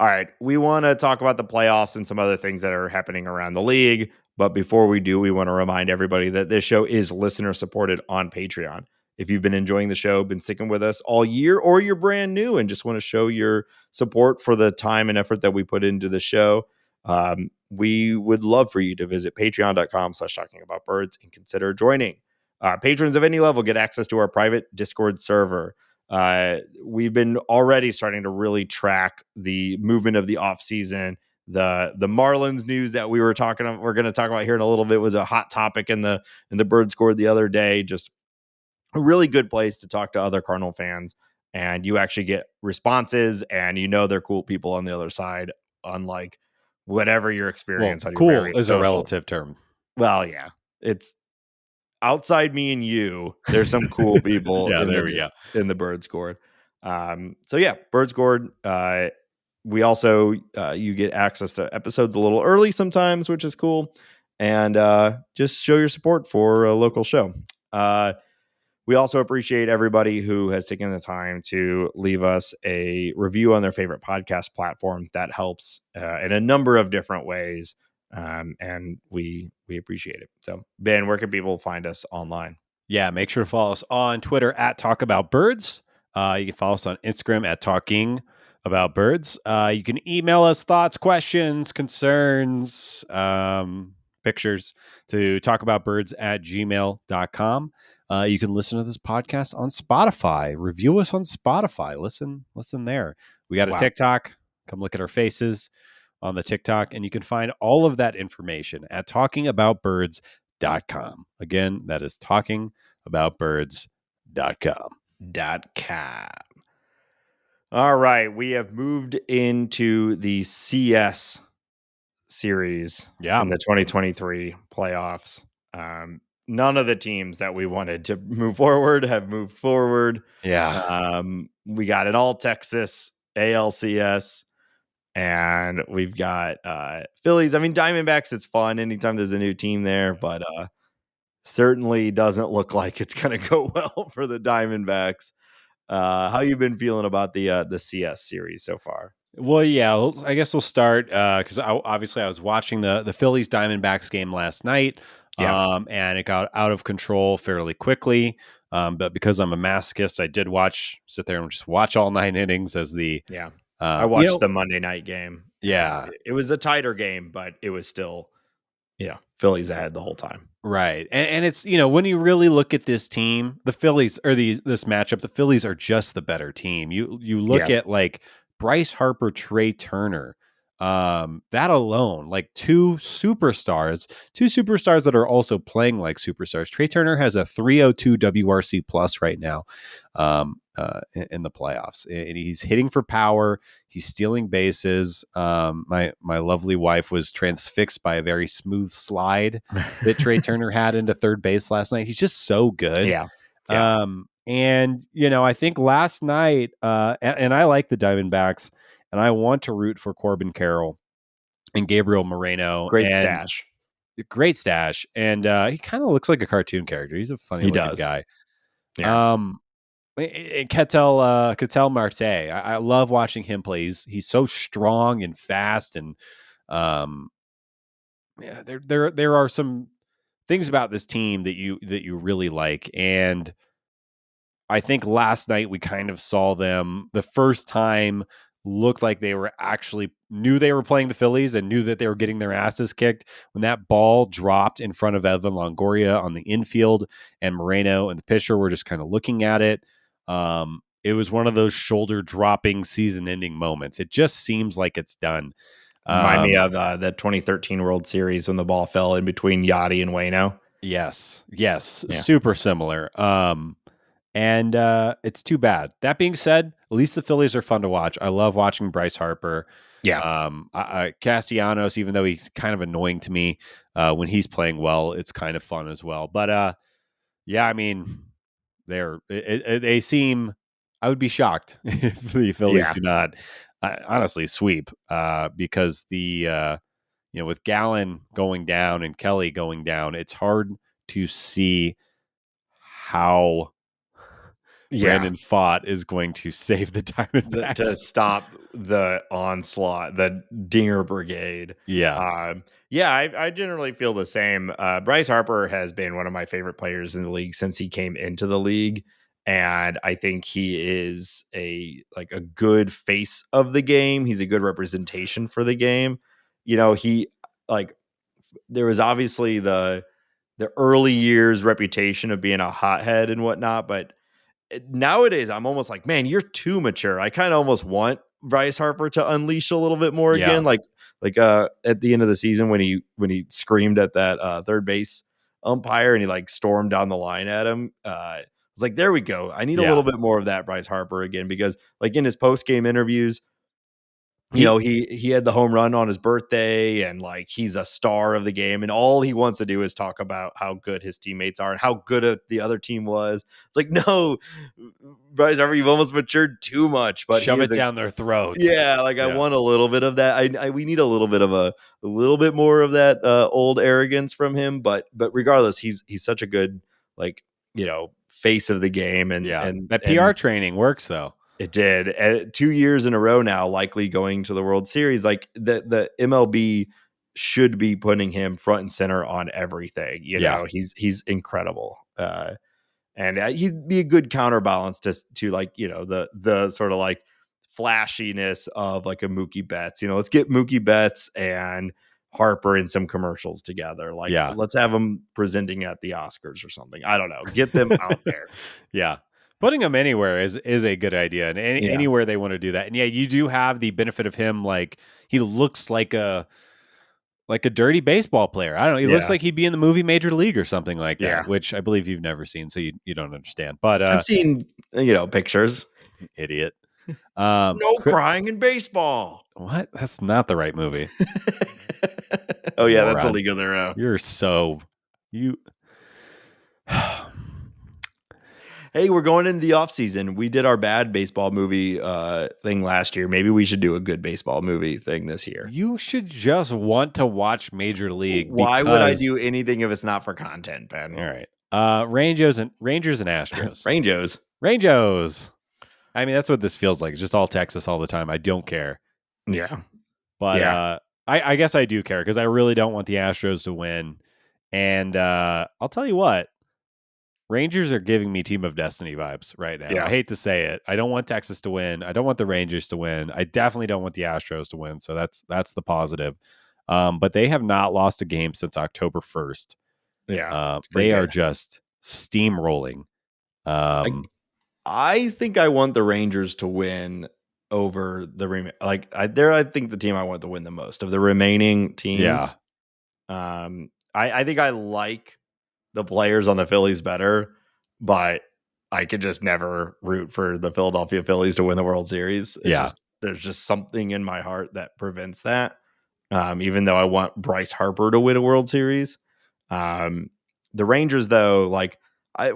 All right. We want to talk about the playoffs and some other things that are happening around the league. But before we do, we want to remind everybody that this show is listener supported on Patreon. If you've been enjoying the show, been sticking with us all year, or you're brand new and just want to show your support for the time and effort that we put into the show, we would love for you to visit patreon.com/talkingaboutbirds and consider joining. Patrons of any level get access to our private Discord server. We've been already starting to really track the movement of the off season. The Marlins news that we're going to talk about here in a little bit was a hot topic in the Bird Score the other day. Just a really good place to talk to other Cardinal fans, and you actually get responses, and they're cool people on the other side, unlike whatever your experience on your cool various is social. a relative term. Well, yeah, it's outside me and you. There's some cool people in the Bird Score. So yeah, Bird Score. We also you get access to episodes a little early sometimes, which is cool, and just show your support for a local show. We also appreciate everybody who has taken the time to leave us a review on their favorite podcast platform. That helps in a number of different ways, and we appreciate it. So, Ben, where can people find us online? Yeah, make sure to follow us on Twitter at Talk About Birds. You can follow us on Instagram at Talking About Birds. You can email us thoughts, questions, concerns, pictures to talkaboutbirds@gmail.com. You can listen to this podcast on Spotify. Review us on Spotify. Listen there. We got a TikTok. Come look at our faces on the TikTok, and you can find all of that information at talkingaboutbirds.com. Again, that is talkingaboutbirds.com. .com. All right, we have moved into the CS series Yeah. in the 2023 playoffs. None of the teams that we wanted to move forward have moved forward. Yeah. We got an all Texas ALCS, and we've got Phillies. I mean, Diamondbacks, it's fun anytime there's a new team there, but certainly doesn't look like it's going to go well for the Diamondbacks. How you been feeling about the CS series so far? Well, yeah, I guess we'll start because obviously I was watching the Phillies Diamondbacks game last night, Yeah, and it got out of control fairly quickly. But because I'm a masochist, I did sit there and just watch all 9 innings as the, yeah. I you watched know, the Monday night game, and yeah, it was a tighter game, but it was still, Phillies ahead the whole time. right. And it's, when you really look at this team, the Phillies or this matchup, the Phillies are just the better team. You look Yeah, at like Bryce Harper, Trey Turner, that alone, like two superstars that are also playing like superstars. Trey Turner has a 302 WRC plus right now, in the playoffs, and he's hitting for power. He's stealing bases. My lovely wife was transfixed by a very smooth slide that Trey Turner had into third base last night. He's just so good. yeah, yeah. And I think last night, and I like the Diamondbacks, and I want to root for Corbin Carroll and Gabriel Moreno, Great and stash. great stash. And he kind of looks like a cartoon character. He's a funny He looking does. guy. Yeah, Um, Ketel Marte. I love watching him play. He's so strong and fast, and um, yeah, there are some things about this team that you really like, and I think last night we kind of saw them the first time looked like they were actually knew they were playing the Phillies and knew that they were getting their asses kicked when that ball dropped in front of Evan Longoria on the infield, and Moreno and the pitcher were just kind of looking at it. It was one of those shoulder dropping season ending moments. It just seems like it's done. remind me Um, of the 2013 World Series when the ball fell in between Yadi and Wayno. yes, Yeah, super similar. And it's too bad. That being said, at least the Phillies are fun to watch. I love watching Bryce Harper. yeah, Castellanos, even though he's kind of annoying to me, when he's playing well, it's kind of fun as well. But yeah, I mean, they seem. I would be shocked if the Phillies yeah, do not, honestly, sweep, because with Gallen going down and Kelly going down, it's hard to see how yeah. Brandon Fott is going to save the To Diamondbacks. stop the onslaught, the Dinger Brigade. Yeah, Yeah, I generally feel the same. Bryce Harper has been one of my favorite players in the league since he came into the league, and I think he is a good face of the game. He's a good representation for the game. He like there was obviously the early years reputation of being a hothead and whatnot, but nowadays I'm almost like, man, you're too mature. I kind of almost want Bryce Harper to unleash a little bit more yeah, again, like at the end of the season when he screamed at that third base umpire and he like stormed down the line at him. I was like, there we go. I need a yeah. little bit more of that Bryce Harper again, because like in his post game interviews, He he had the home run on his birthday, and like he's a star of the game, and all he wants to do is talk about how good his teammates are and how good the other team was. It's like, no, Bryce Harper, you've almost matured too much, but he shove is it a down their throat. yeah, like I Yeah, want a little bit of that. We need a little bit of a little bit more of that old arrogance from him, but regardless, he's such a good like face of the game, and yeah. and That PR and training works though. it did. 2 years in a row now, likely going to the World Series. Like the MLB should be putting him front and center on everything. Yeah, He's incredible, and he'd be a good counterbalance to like the sort of like flashiness of like a Mookie Betts. Let's get Mookie Betts and Harper in some commercials together. Like yeah, let's have them presenting at the Oscars or something. I don't know. Get them out there. yeah. Putting him anywhere is a good idea, and Yeah. anywhere they want to do that. And yeah, you do have the benefit of him. Like he looks like a dirty baseball player. I don't know. He looks Yeah. like he'd be in the movie Major League or something like that, Yeah. which I believe you've never seen, so you don't understand. But I've seen, pictures. idiot. No crying in baseball. What? That's not the right movie. Oh yeah, that's a Moron. League of Their Own. You're so you. Hey, we're going into the off season. We did our bad baseball movie thing last year. Maybe we should do a good baseball movie thing this year. You should just want to watch Major League. Why would I because do anything if it's not for content, Ben? All right. Rangers and Astros. Rangers. I mean, that's what this feels like. It's just all Texas all the time. I don't care. Yeah. But Yeah. I guess I do care because I really don't want the Astros to win. And I'll tell you what, Rangers are giving me Team of Destiny vibes right now. Yeah. I hate to say it. I don't want Texas to win. I don't want the Rangers to win. I definitely don't want the Astros to win. So that's the positive. But they have not lost a game since October 1st. Yeah. They are good. just steamrolling. I think I want the Rangers to win over the I think the team I want to win the most of the remaining teams. Yeah. I think I like the players on the Phillies better, but I could just never root for the Philadelphia Phillies to win the World Series. There's just something in my heart that prevents that. Even though I want Bryce Harper to win a World Series. The Rangers, though,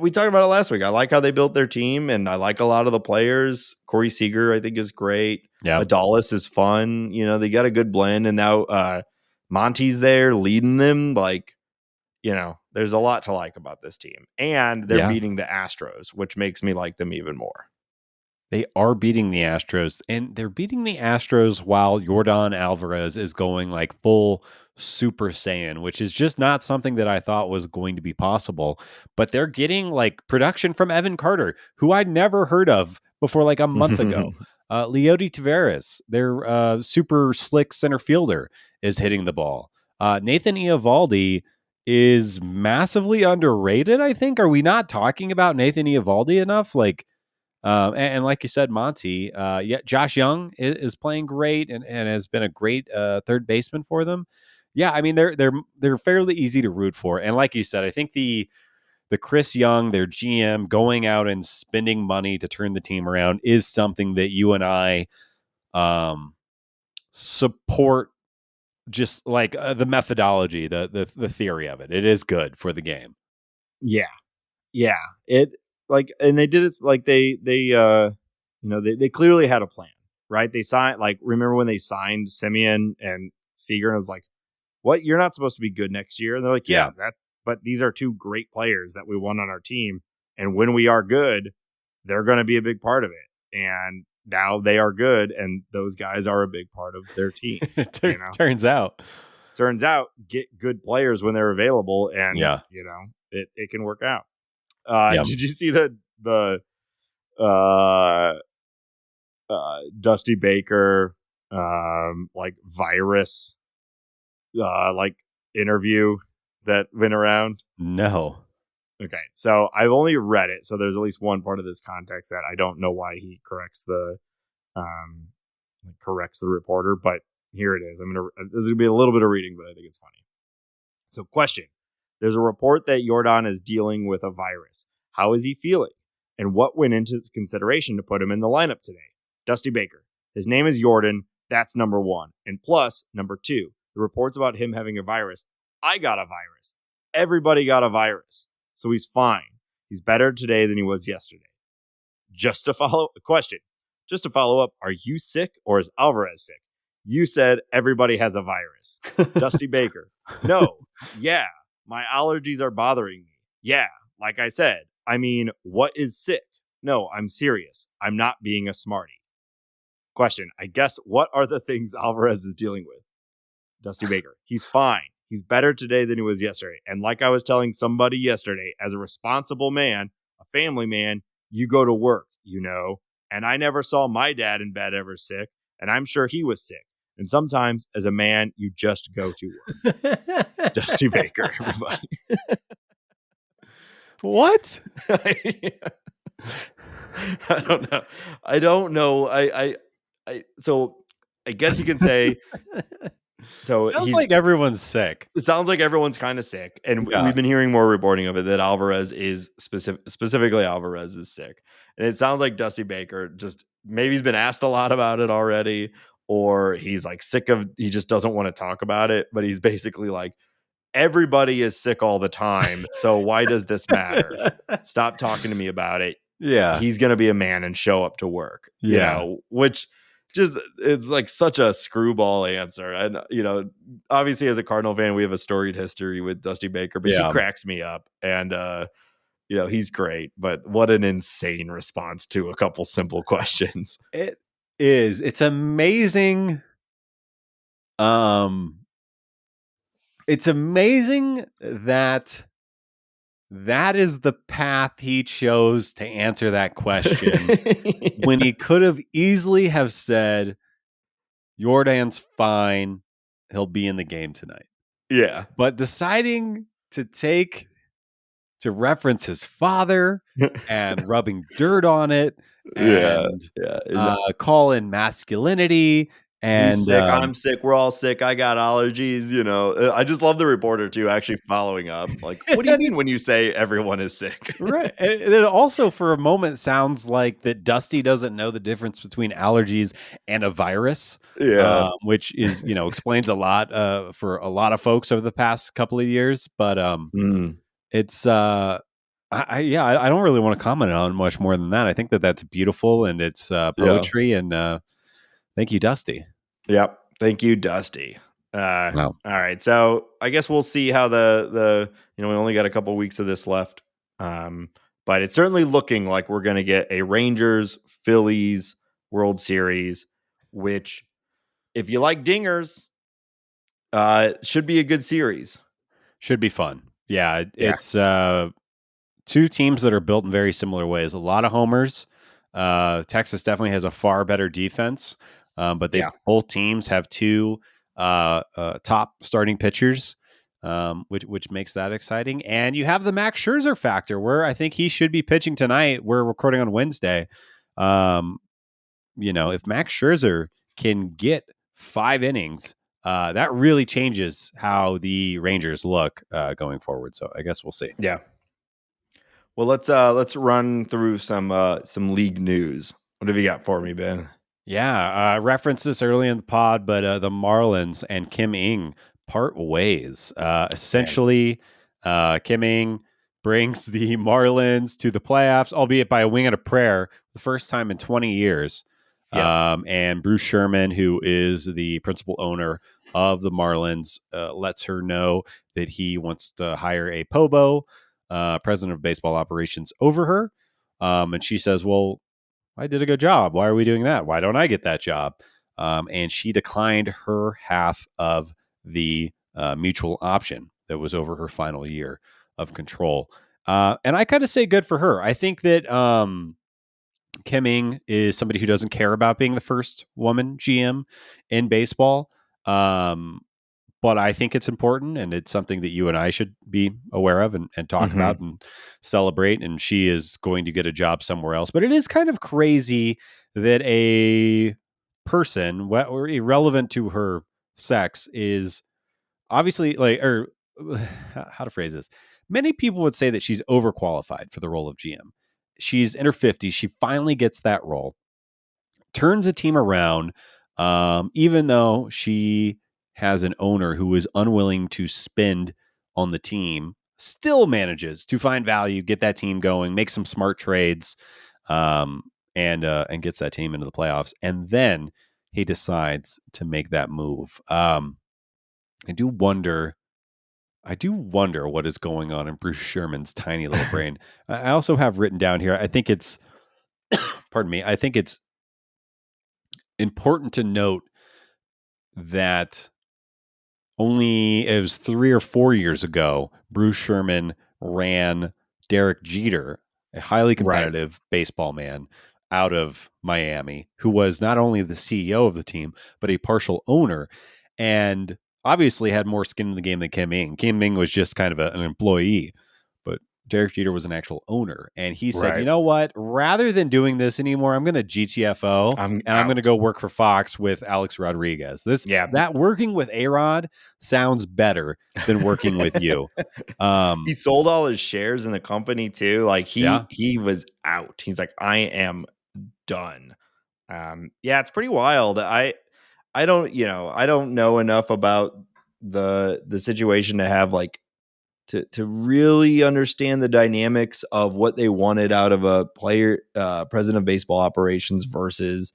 we talked about it last week. I like how they built their team, and I like a lot of the players. Corey Seager, I think, is great. Yeah. Adalis is fun. They got a good blend, and now Monty's there leading them. There's a lot to like about this team, and they're beating the Astros, which makes me like them even more. They are beating the Astros, and they're beating the Astros while Yordan Alvarez is going like full Super Saiyan, which is just not something that I thought was going to be possible. But they're getting like production from Evan Carter, who I'd never heard of before like a month ago. Leody Taveras, their super slick center fielder, is hitting the ball. Nathan Eovaldi is massively underrated, I think. Are we not talking about Nathan Eovaldi enough? And like you said, Monty, Josh Young is playing great and has been a great third baseman for them. Yeah, I mean they're fairly easy to root for, and like you said, I think the Chris Young, their GM, going out and spending money to turn the team around is something that you and I support. Just like the methodology, the theory of it, it is good for the game. Yeah. And they did it they clearly had a plan, right? They signed, remember when they signed Simeon and Seager, and it was like, what? You're not supposed to be good next year. And they're like, but these are two great players that we want on our team. And when we are good, they're going to be a big part of it. And now they are good. And those guys are a big part of their team. Turns out, get good players when they're available. And, it can work out. Did you see the Dusty Baker virus interview that went around? No. Okay, so I've only read it, so there's at least one part of this context that I don't know why he corrects the reporter, but here it is. This is gonna be a little bit of reading, but I think it's funny. So, question: there's a report that Yordan is dealing with a virus. How is he feeling? And what went into consideration to put him in the lineup today? Dusty Baker. His name is Yordan. That's number one. And plus, number two, the reports about him having a virus. I got a virus. Everybody got a virus. So he's fine. He's better today than he was yesterday. Just to follow up, are you sick or is Alvarez sick? You said everybody has a virus. Dusty Baker. No. Yeah. My allergies are bothering me. Yeah. Like I said, what is sick? No, I'm serious. I'm not being a smarty. Question: I guess what are the things Alvarez is dealing with? Dusty Baker. He's fine. He's better today than he was yesterday. And like I was telling somebody yesterday, as a responsible man, a family man, you go to work, And I never saw my dad in bed ever sick, and I'm sure he was sick. And sometimes, as a man, you just go to work. Dusty Baker, everybody. What? I don't know. So I guess you can say. So sounds like everyone's sick. It sounds like everyone's kind of sick, and we've been hearing more reporting of it that Alvarez is specifically Alvarez is sick, and it sounds like Dusty Baker just maybe he's been asked a lot about it already, or he's like he just doesn't want to talk about it. But he's basically like, everybody is sick all the time. So why does this matter? Stop talking to me about it. Yeah. He's going to be a man and show up to work, Yeah. which just, it's like such a screwball answer. And, obviously as a Cardinal fan, we have a storied history with Dusty Baker, but he Yeah. cracks me up. And, he's great, but what an insane response to a couple simple questions. It is. It's amazing. It's amazing that is the path he chose to answer that question when he could have easily have said, Jordan's fine. He'll be in the game tonight. Yeah. But deciding to reference his father and rubbing dirt on it Yeah. and Yeah. call in masculinity. He's And sick. I'm sick. We're all sick. I got allergies. I just love the reporter too, actually following up. Like, what do you and mean when you say everyone is sick? right. And it also, for a moment, sounds like that Dusty doesn't know the difference between allergies and a virus, Yeah. which is, explains a lot for a lot of folks over the past couple of years. But it's, I don't really want to comment on much more than that. I think that that's beautiful and it's Yeah. poetry. And thank you, Dusty. Yep. Thank you, Dusty. Wow. All right. So I guess we'll see how we only got a couple weeks of this left. But it's certainly looking like we're going to get a Rangers Phillies World Series, which, if you like dingers, should be a good series. Should be fun. Yeah. Yeah. It's two teams that are built in very similar ways. A lot of homers. Texas definitely has a far better defense, but both teams have two top starting pitchers, which makes that exciting. And you have the Max Scherzer factor, where I think he should be pitching tonight. We're recording on Wednesday. If Max Scherzer can get 5 innings, that really changes how the Rangers look going forward. So I guess we'll see. Yeah. Well, let's run through some league news. What have you got for me, Ben? Yeah, I referenced this early in the pod, but the Marlins and Kim Ng part ways. Essentially, Kim Ng brings the Marlins to the playoffs, albeit by a wing and a prayer, the first time in 20 years. Yep. And Bruce Sherman, who is the principal owner of the Marlins, lets her know that he wants to hire a POBO, president of baseball operations, over her. And she says, well, I did a good job. Why are we doing that? Why don't I get that job? And she declined her half of the mutual option that was over her final year of control. And I kind of say good for her. I think that Kim Ng is somebody who doesn't care about being the first woman GM in baseball. But I think it's important, and it's something that you and I should be aware of and talk about and celebrate. And she is going to get a job somewhere else. But it is kind of crazy that a person, or irrelevant to her sex, is obviously or how to phrase this. Many people would say that she's overqualified for the role of GM. She's in her 50s. She finally gets that role, turns a team around, even though she has an owner who is unwilling to spend on the team, still manages to find value, get that team going, make some smart trades, and gets that team into the playoffs. And then he decides to make that move. I do wonder what is going on in Bruce Sherman's tiny little brain. I also have written down here, I think it's, pardon me, I think it's important to note that it was 3 or 4 years ago, Bruce Sherman ran Derek Jeter, a highly Right. competitive baseball man, out of Miami, who was not only the CEO of the team, but a partial owner, and obviously had more skin in the game than Kim Ng. Kim Ng was just kind of an employee, but Derek Jeter was an actual owner. And he said, you Right. know what? Rather than doing this anymore, I'm going to GTFO I'm I'm going to out. go work for Fox with Alex Rodriguez. Yeah. That working with A-Rod sounds better than working with you. He sold all his shares in the company too. Like Yeah. he was out. He's like, I am done. Yeah, it's pretty wild. I don't, I don't know enough about the situation to have like to really understand the dynamics of what they wanted out of a player, president of baseball operations versus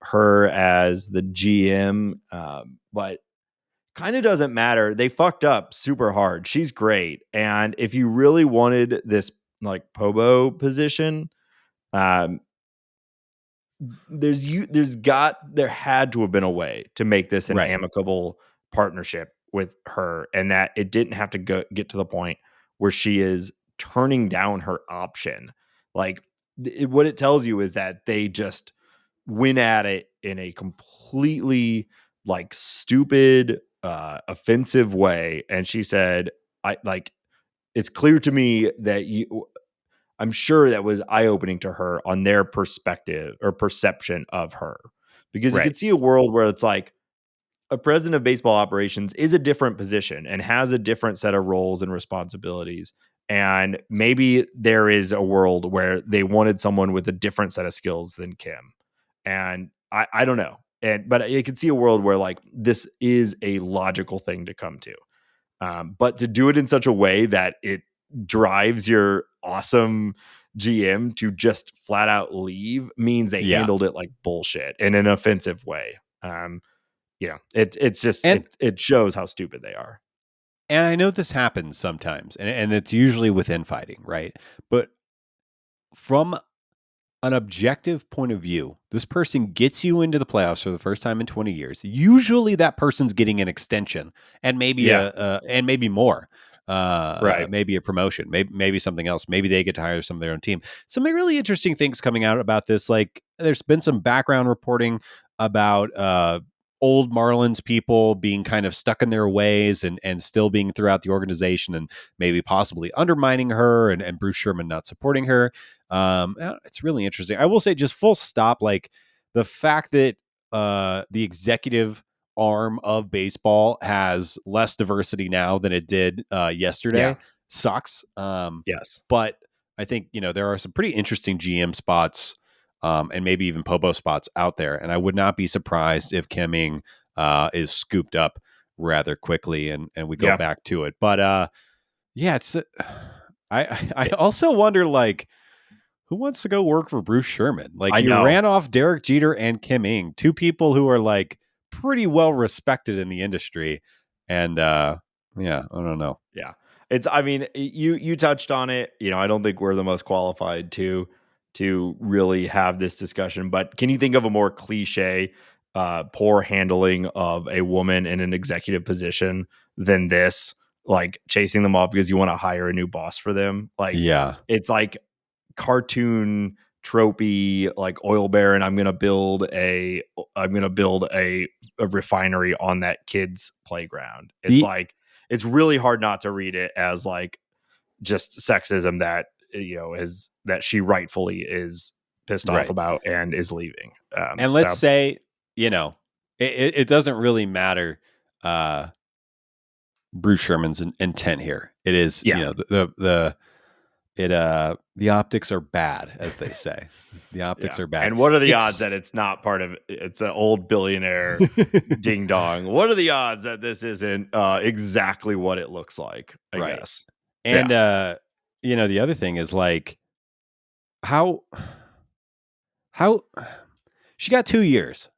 her as the GM. But kind of doesn't matter. They fucked up super hard. She's great. And if you really wanted this like Pobo position, um, there had to have been a way to make this an Right. amicable partnership with her, and that it didn't have to get to the point where she is turning down her option. Like what it tells you is that they just went at it in a completely like stupid, offensive way, and she said, I like, it's clear to me that you, I'm sure that was eye opening to her on their perspective or perception of her, because you Right. could see a world where it's like a president of baseball operations is a different position and has a different set of roles and responsibilities. And maybe there is a world where they wanted someone with a different set of skills than Kim. And I don't know. But you could see a world where like this is a logical thing to come to. But to do it in such a way that it drives your awesome GM to just flat out leave means they Yeah. handled it like bullshit in an offensive way. It's just And it shows how stupid they are. I know this happens sometimes, and it's usually within fighting, right? But from an objective point of view, this person gets you into the playoffs for the first time in 20 years. Usually that person's getting an extension and maybe Yeah, and maybe more. right. Maybe a promotion, maybe something else. Maybe they get to hire some of their own team. Some really interesting things coming out about this. Like there's been some background reporting about old Marlins people being kind of stuck in their ways and still being throughout the organization and maybe possibly undermining her and Bruce Sherman not supporting her. It's really interesting. I will say, just full stop, like the fact that the executive arm of baseball has less diversity now than it did Yeah. yesterday sucks. Yes. But I think there are some pretty interesting GM spots and maybe even Pobo spots out there, and I would not be surprised if Kemming is scooped up rather quickly and we go Yeah. back to it. But yeah, it's I It, also wonder like who wants to go work for Bruce Sherman? Like I you know. ran off Derek Jeter and Kim Ng, two people who are like pretty well respected in the industry. And yeah, I don't know. Yeah. It's I mean, you touched on it. I don't think we're the most qualified to really have this discussion, but can you think of a more cliche poor handling of a woman in an executive position than this? Like chasing them off because you want to hire a new boss for them. Like Yeah. it's like cartoon tropey like oil baron. I'm gonna build a refinery on that kid's playground. It's The like it's really hard not to read it as like just sexism that is that she rightfully is pissed off right. about and is leaving. And let's So say, you know, it doesn't really matter uh Bruce Sherman's intent here. It is, yeah, the optics are bad, as they say. The optics yeah. are bad. And what are the odds It's that it's not part of it's an old billionaire ding dong? What are the odds that this isn't exactly what it looks like? I right. guess. And Yeah. the other thing is like how how she got 2 years.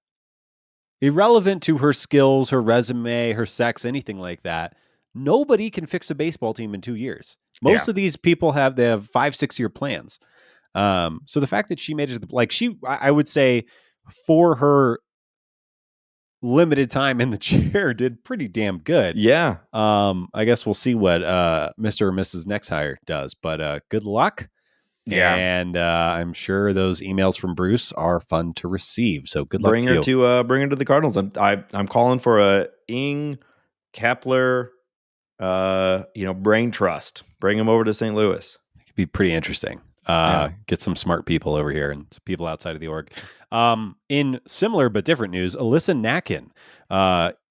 Irrelevant to her skills, her resume, her sex, anything like that. Nobody can fix a baseball team in 2 years. Yeah. Most of these people they have 5, 6 year plans. So the fact that she made it to like I would say for her limited time in the chair did pretty damn good. Yeah. I guess we'll see what Mr. or Mrs. Next Hire does, but good luck. Yeah. And I'm sure those emails from Bruce are fun to receive. So good luck to you. Bring her to the Cardinals. I'm calling for a Ing Kepler brain trust. Bring him over to St. Louis. It could be pretty interesting. Get some smart people over here and people outside of the org. In similar but different news, Alyssa Nakin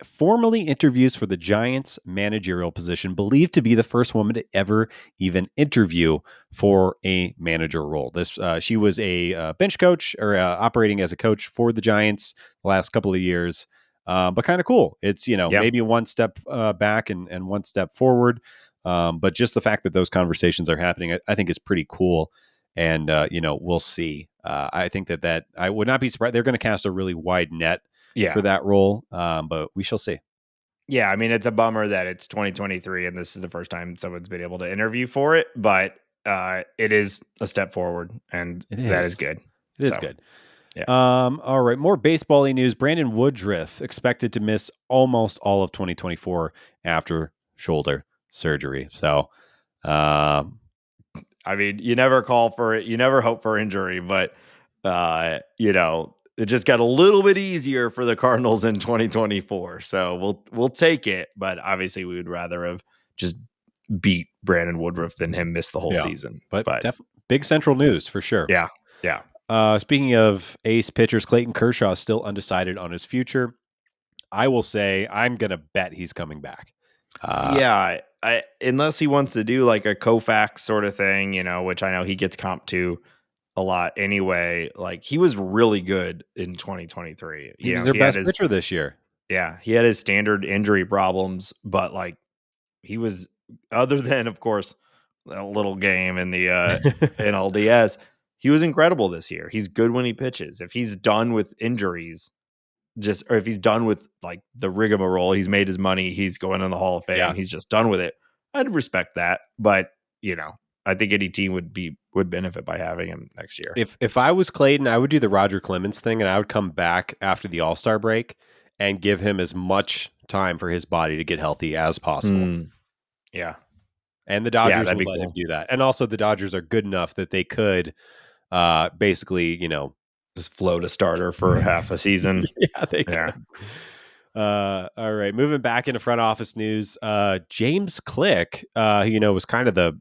formally interviews for the Giants managerial position, believed to be the first woman to ever even interview for a manager role. She was a bench coach or operating as a coach for the Giants the last couple of years. But kind of cool. It's, maybe one step back and one step forward. But just the fact that those conversations are happening, I think is pretty cool. And, we'll see. I think that I would not be surprised. They're going to cast a really wide net for that role. But we shall see. Yeah. I mean, it's a bummer that it's 2023 and this is the first time someone's been able to interview for it, but it is a step forward and that is good. It is good. Yeah. All right. More baseball-y news. Brandon Woodruff expected to miss almost all of 2024 after shoulder surgery. So, I mean, you never call for it. You never hope for injury, but it just got a little bit easier for the Cardinals in 2024. So we'll take it, but obviously we would rather have just beat Brandon Woodruff than him miss the whole season. But big central news for sure. Yeah. Yeah. Speaking of ace pitchers, Clayton Kershaw is still undecided on his future. I will say I'm going to bet he's coming back. Unless he wants to do like a Koufax sort of thing, which I know he gets comped to a lot anyway. Like he was really good in 2023. He was their best pitcher this year. Yeah, he had his standard injury problems, but like he was, other than of course a little game in the NLDS, he was incredible this year. He's good when he pitches. If he's done with injuries, or if he's done with like the rigmarole, he's made his money, he's going in the Hall of Fame, he's just done with it, I'd respect that. But I think any team would benefit by having him next year. If I was Clayton, I would do the Roger Clemens thing, and I would come back after the All-Star break and give him as much time for his body to get healthy as possible. Yeah. And the Dodgers would let him do that. And also the Dodgers are good enough that they could basically, just float a starter for half a season. Yeah, they could. All right, moving back into front office news. James Click, was kind of the,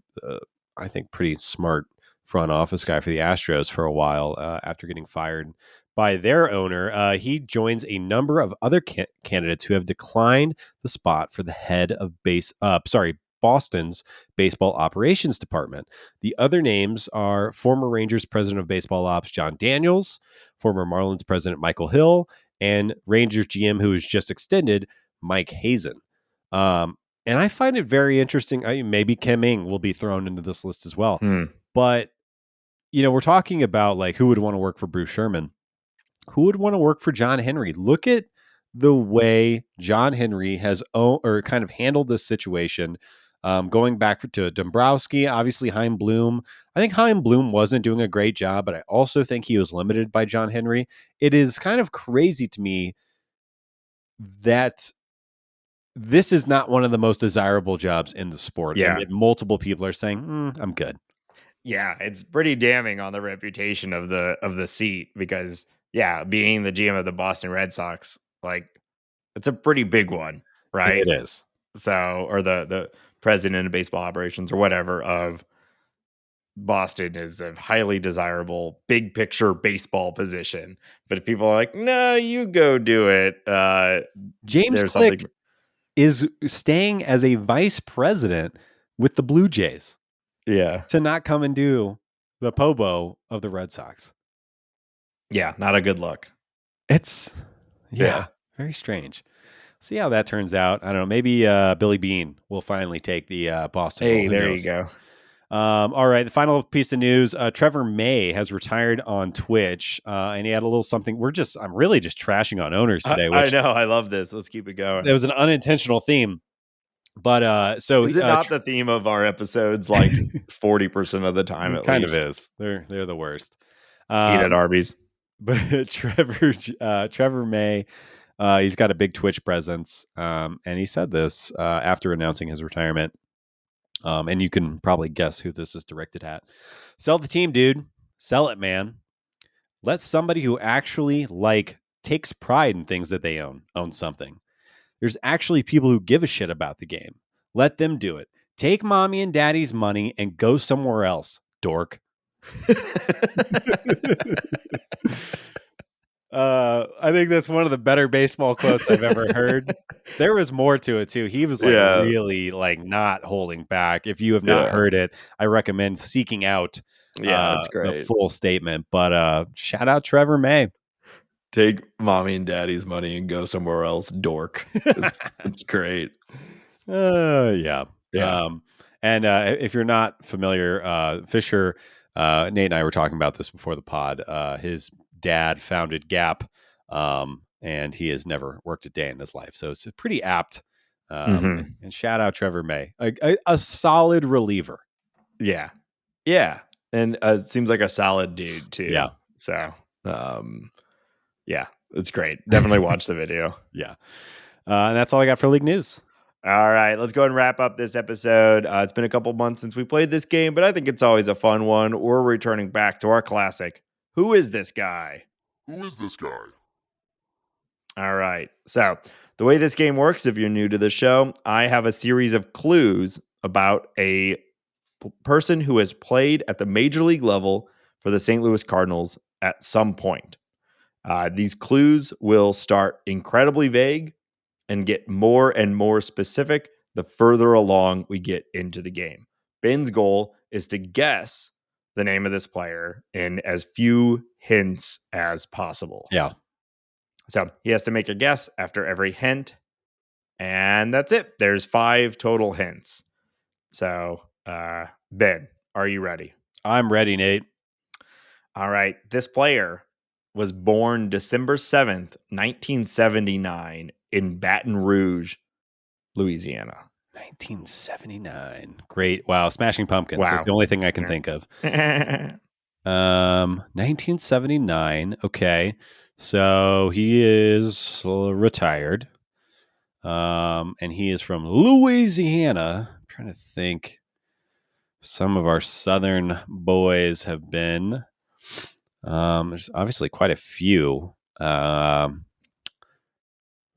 I think, pretty smart front office guy for the Astros for a while after getting fired by their owner. He joins a number of other candidates who have declined the spot for the head of Boston's baseball operations department. The other names are former Rangers president of baseball ops John Daniels, former Marlins president Michael Hill, and Rangers GM, who was just extended, Mike Hazen. And I find it very interesting. Maybe Kim Ng will be thrown into this list as well. But, we're talking about like who would want to work for Bruce Sherman, who would want to work for John Henry. Look at the way John Henry has kind of handled this situation. Going back to Dombrowski, obviously Chaim Bloom. I think Chaim Bloom wasn't doing a great job, but I also think he was limited by John Henry. It is kind of crazy to me that this is not one of the most desirable jobs in the sport. Yeah. And that multiple people are saying, I'm good. Yeah, it's pretty damning on the reputation of the seat because, being the GM of the Boston Red Sox, like, it's a pretty big one, right? It is. So, or the president of baseball operations or whatever of Boston is a highly desirable big picture baseball position. But if people are like, no, you go do it. James Click is staying as a vice president with the Blue Jays. Yeah. To not come and do the Pobo of the Red Sox. Yeah, not a good look. It's very strange. See how that turns out. I don't know. Maybe Billy Beane will finally take the Boston. Hey, there you go. All right. The final piece of news. Trevor May has retired on Twitch, and he had a little something. I'm really just trashing on owners today. I know. I love this. Let's keep it going. It was an unintentional theme. But so is it not the theme of our episodes like 40% of the time at kind least? Of is. They're the worst. Eat at Arby's. But Trevor May, he's got a big Twitch presence, and he said this after announcing his retirement. And you can probably guess who this is directed at. Sell the team, dude. Sell it, man. Let somebody who actually takes pride in things that they own something. There's actually people who give a shit about the game. Let them do it. Take mommy and daddy's money and go somewhere else, dork. I think that's one of the better baseball quotes I've ever heard. There was more to it too. He was like Yeah. really like not holding back. If you have not Yeah. heard it, I recommend seeking out Yeah, it's the great. full statement. But shout out Trevor May. Take mommy and daddy's money and go somewhere else, dork. It's great. Yeah. Yeah. And if you're not familiar, Fisher, Nate and I were talking about this before the pod. His dad founded Gap, and he has never worked a day in his life. So it's pretty apt. And shout out Trevor May, a solid reliever. Yeah. Yeah. And it seems like a solid dude too. Yeah. So, yeah, it's great. Definitely watch the video. Yeah. And that's all I got for league news. All right, let's go ahead and wrap up this episode. It's been a couple months since we played this game, but I think it's always a fun one. We're returning back to our classic. Who is this guy? Who is this guy? All right. So, the way this game works, if you're new to the show, I have a series of clues about a person who has played at the major league level for the St. Louis Cardinals at some point. These clues will start incredibly vague and get more and more specific the further along we get into the game. Ben's goal is to guess the name of this player in as few hints as possible. Yeah. So he has to make a guess after every hint, and that's it. There's 5 total hints. So, Ben, are you ready? I'm ready, Nate. All right. This player was born December 7th, 1979 in Baton Rouge, Louisiana. 1979. Great. Wow. Smashing Pumpkins. Wow. That's the only thing I can think of. 1979. Okay. So he is retired. And he is from Louisiana. I'm trying to think. Some of our southern boys have been. There's obviously quite a few.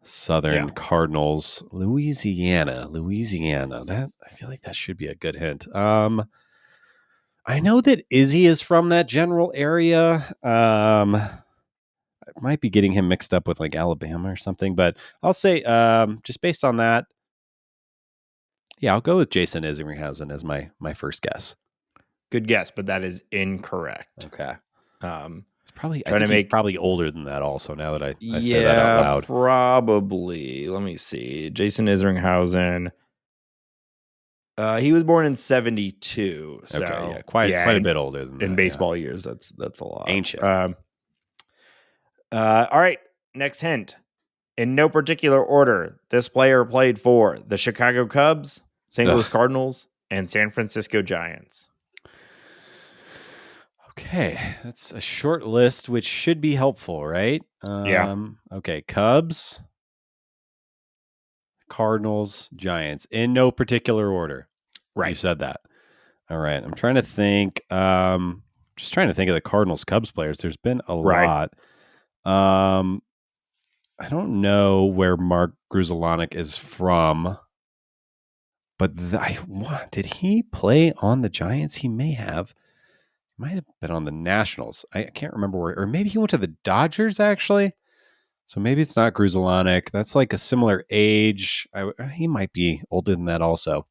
Southern Cardinals, Louisiana. That I feel like that should be a good hint. I know that Izzy is from that general area. I might be getting him mixed up with like Alabama or something, but I'll say just based on that, yeah, I'll go with Jason Isringhausen as my first guess. Good guess, but that is incorrect. Okay. It's probably he's probably older than that also, now that I say that out loud. Probably. Let me see. Jason Isringhausen. He was born in 72. So okay, yeah, quite a bit older than that. In baseball years, that's a lot. Ancient. All right. Next hint. In no particular order, this player played for the Chicago Cubs, St. Louis Cardinals, and San Francisco Giants. Okay, that's a short list, which should be helpful, right? Yeah. Okay, Cubs, Cardinals, Giants, in no particular order. Right. You said that. All right. I'm trying to think. Just trying to think of the Cardinals Cubs players. There's been a lot. I don't know where Mark Grudzielanek is from, but did he play on the Giants? He may have. Might have been on the Nationals. I can't remember where, or maybe he went to the Dodgers actually. So maybe it's not Grudzielanek. That's like a similar age. He might be older than that also.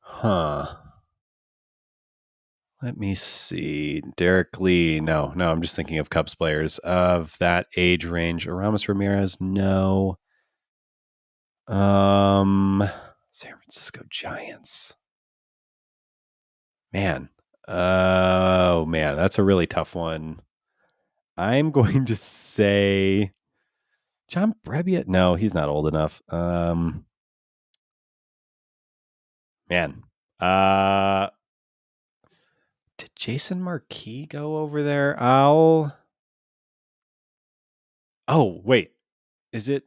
Huh. Let me see. Derek Lee. No, I'm just thinking of Cubs players of that age range. Aramis Ramirez. No. San Francisco Giants. Man. Oh, man. That's a really tough one. I'm going to say John Brebbia. No, he's not old enough. Man. Did Jason Marquis go over there? Oh, wait. Is it?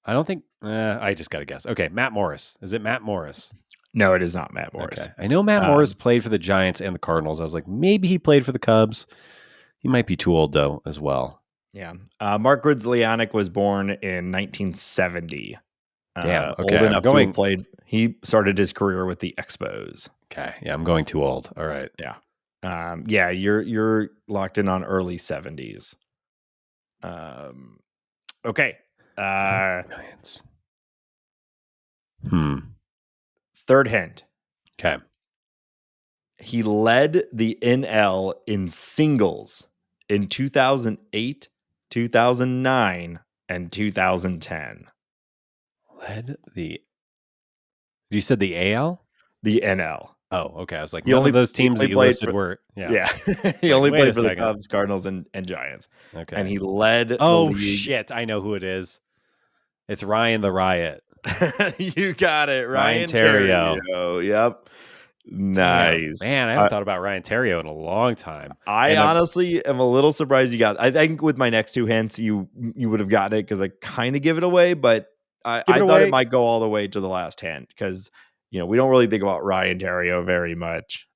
I don't think. I just got to guess. Okay, Matt Morris. Is it Matt Morris? No, it is not Matt Morris. Okay. I know Matt Morris played for the Giants and the Cardinals. I was like, maybe he played for the Cubs. He might be too old, though, as well. Yeah. Mark Grudzielanek was born in 1970. Damn. Okay. Old enough to have played. He started his career with the Expos. Okay. Yeah, I'm going too old. All right. Yeah. Yeah, you're locked in on early 70s. Okay. Giants. Third hint. Okay. He led the NL in singles in 2008, 2009, and 2010. Led the. You said the AL? The NL. Oh, okay. I was like, He none only of those he teams that only you played listed for were. Yeah. yeah. He Like, only wait a played for the second. Cubs, Cardinals, and Giants. Okay. And he led the Oh, league. shit. I know who it is. It's Ryan the Riot. You got it. Ryan Ryan Theriot. Theriot. Yep. Damn, Nice. man, I haven't thought about Ryan Theriot in a long time. I And honestly am a little surprised you got. I think with my next two hints, you would have gotten it because I kind of give it away, but give I it thought it away. might go all the way to the last hint because we don't really think about Ryan Theriot very much.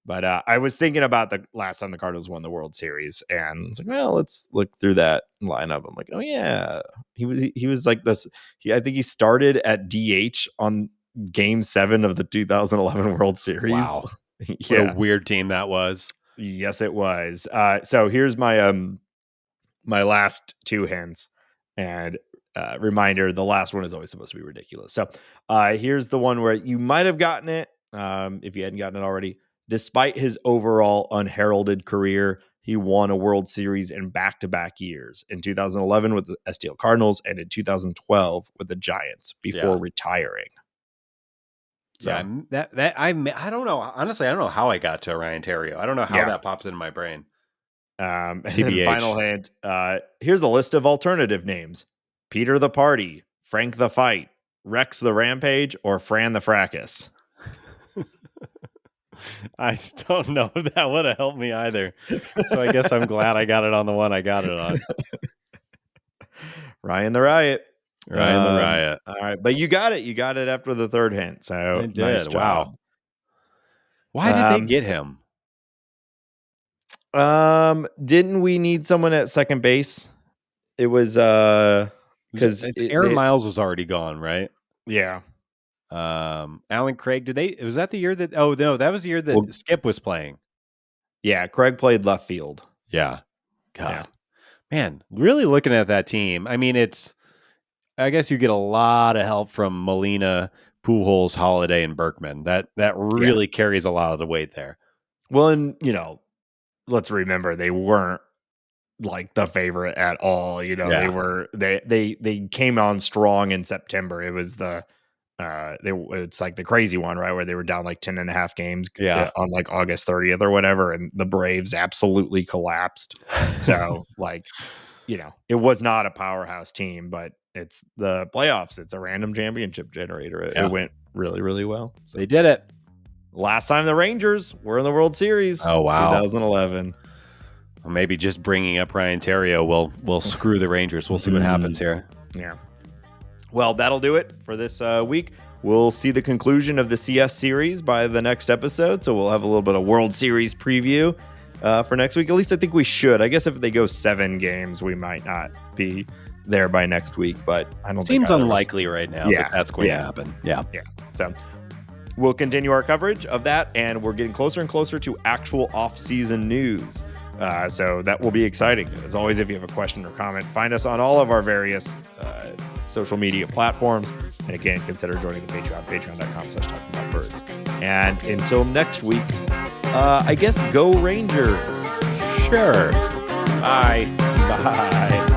But I was thinking about the last time the Cardinals won the World Series, and it's like, well, let's look through that lineup. I'm like, oh yeah, he was like this. I think he started at DH on Game 7 of the 2011 World Series. Wow. What a Yeah. weird team that was. Yes, it was. So here's my my last two hints, and reminder: the last one is always supposed to be ridiculous. So here's the one where you might have gotten it if you hadn't gotten it already. Despite his overall unheralded career, he won a World Series in back-to-back years in 2011 with the STL Cardinals and in 2012 with the Giants before retiring. So, Yeah, I don't know. Honestly, I don't know how I got to Ryan Theriot. I don't know how that pops into my brain. And then final hint. Here's a list of alternative names: Peter the Party, Frank the Fight, Rex the Rampage, or Fran the Fracas. I don't know if that would have helped me either. So I guess I'm glad I got it on the one I got it on. Ryan the Riot. Ryan the Riot. All right, but you got it. You got it after the third hint. So I did. nice job. Wow. Why did they get him? Didn't we need someone at second base? It was because Aaron Miles was already gone, right? Yeah. Alan Craig, was that the year that no, that was the year that Skip was playing. Yeah, Craig played left field. Yeah. God. Yeah. Man, really looking at that team. I mean, I guess you get a lot of help from Molina, Pujols, Holiday, and Berkman. That really carries a lot of the weight there. Well, and let's remember they weren't like the favorite at all. They were they came on strong in September. It was it's like the crazy one, right, where they were down like 10.5 games on like August 30th or whatever, and the Braves absolutely collapsed. So it was not a powerhouse team, but it's the playoffs. It's a random championship generator. It went really, really well. So they did it. Last time the Rangers were in the World Series. Oh, wow. 2011. Well, maybe just bringing up Ryan Theriot will screw the Rangers. We'll see what happens here. Yeah. Well, that'll do it for this week. We'll see the conclusion of the CS series by the next episode. So we'll have a little bit of World Series preview for next week. At least I think we should. I guess if they go 7 games, we might not be there by next week, but I don't think seems unlikely right now that that's going to happen. Yeah. So we'll continue our coverage of that, and we're getting closer and closer to actual off-season news. So that will be exciting. As always, if you have a question or comment, find us on all of our various social media platforms. And again, consider joining the Patreon, patreon.com/talkingaboutbirds. And until next week, I guess go Rangers. Sure. Bye. Bye.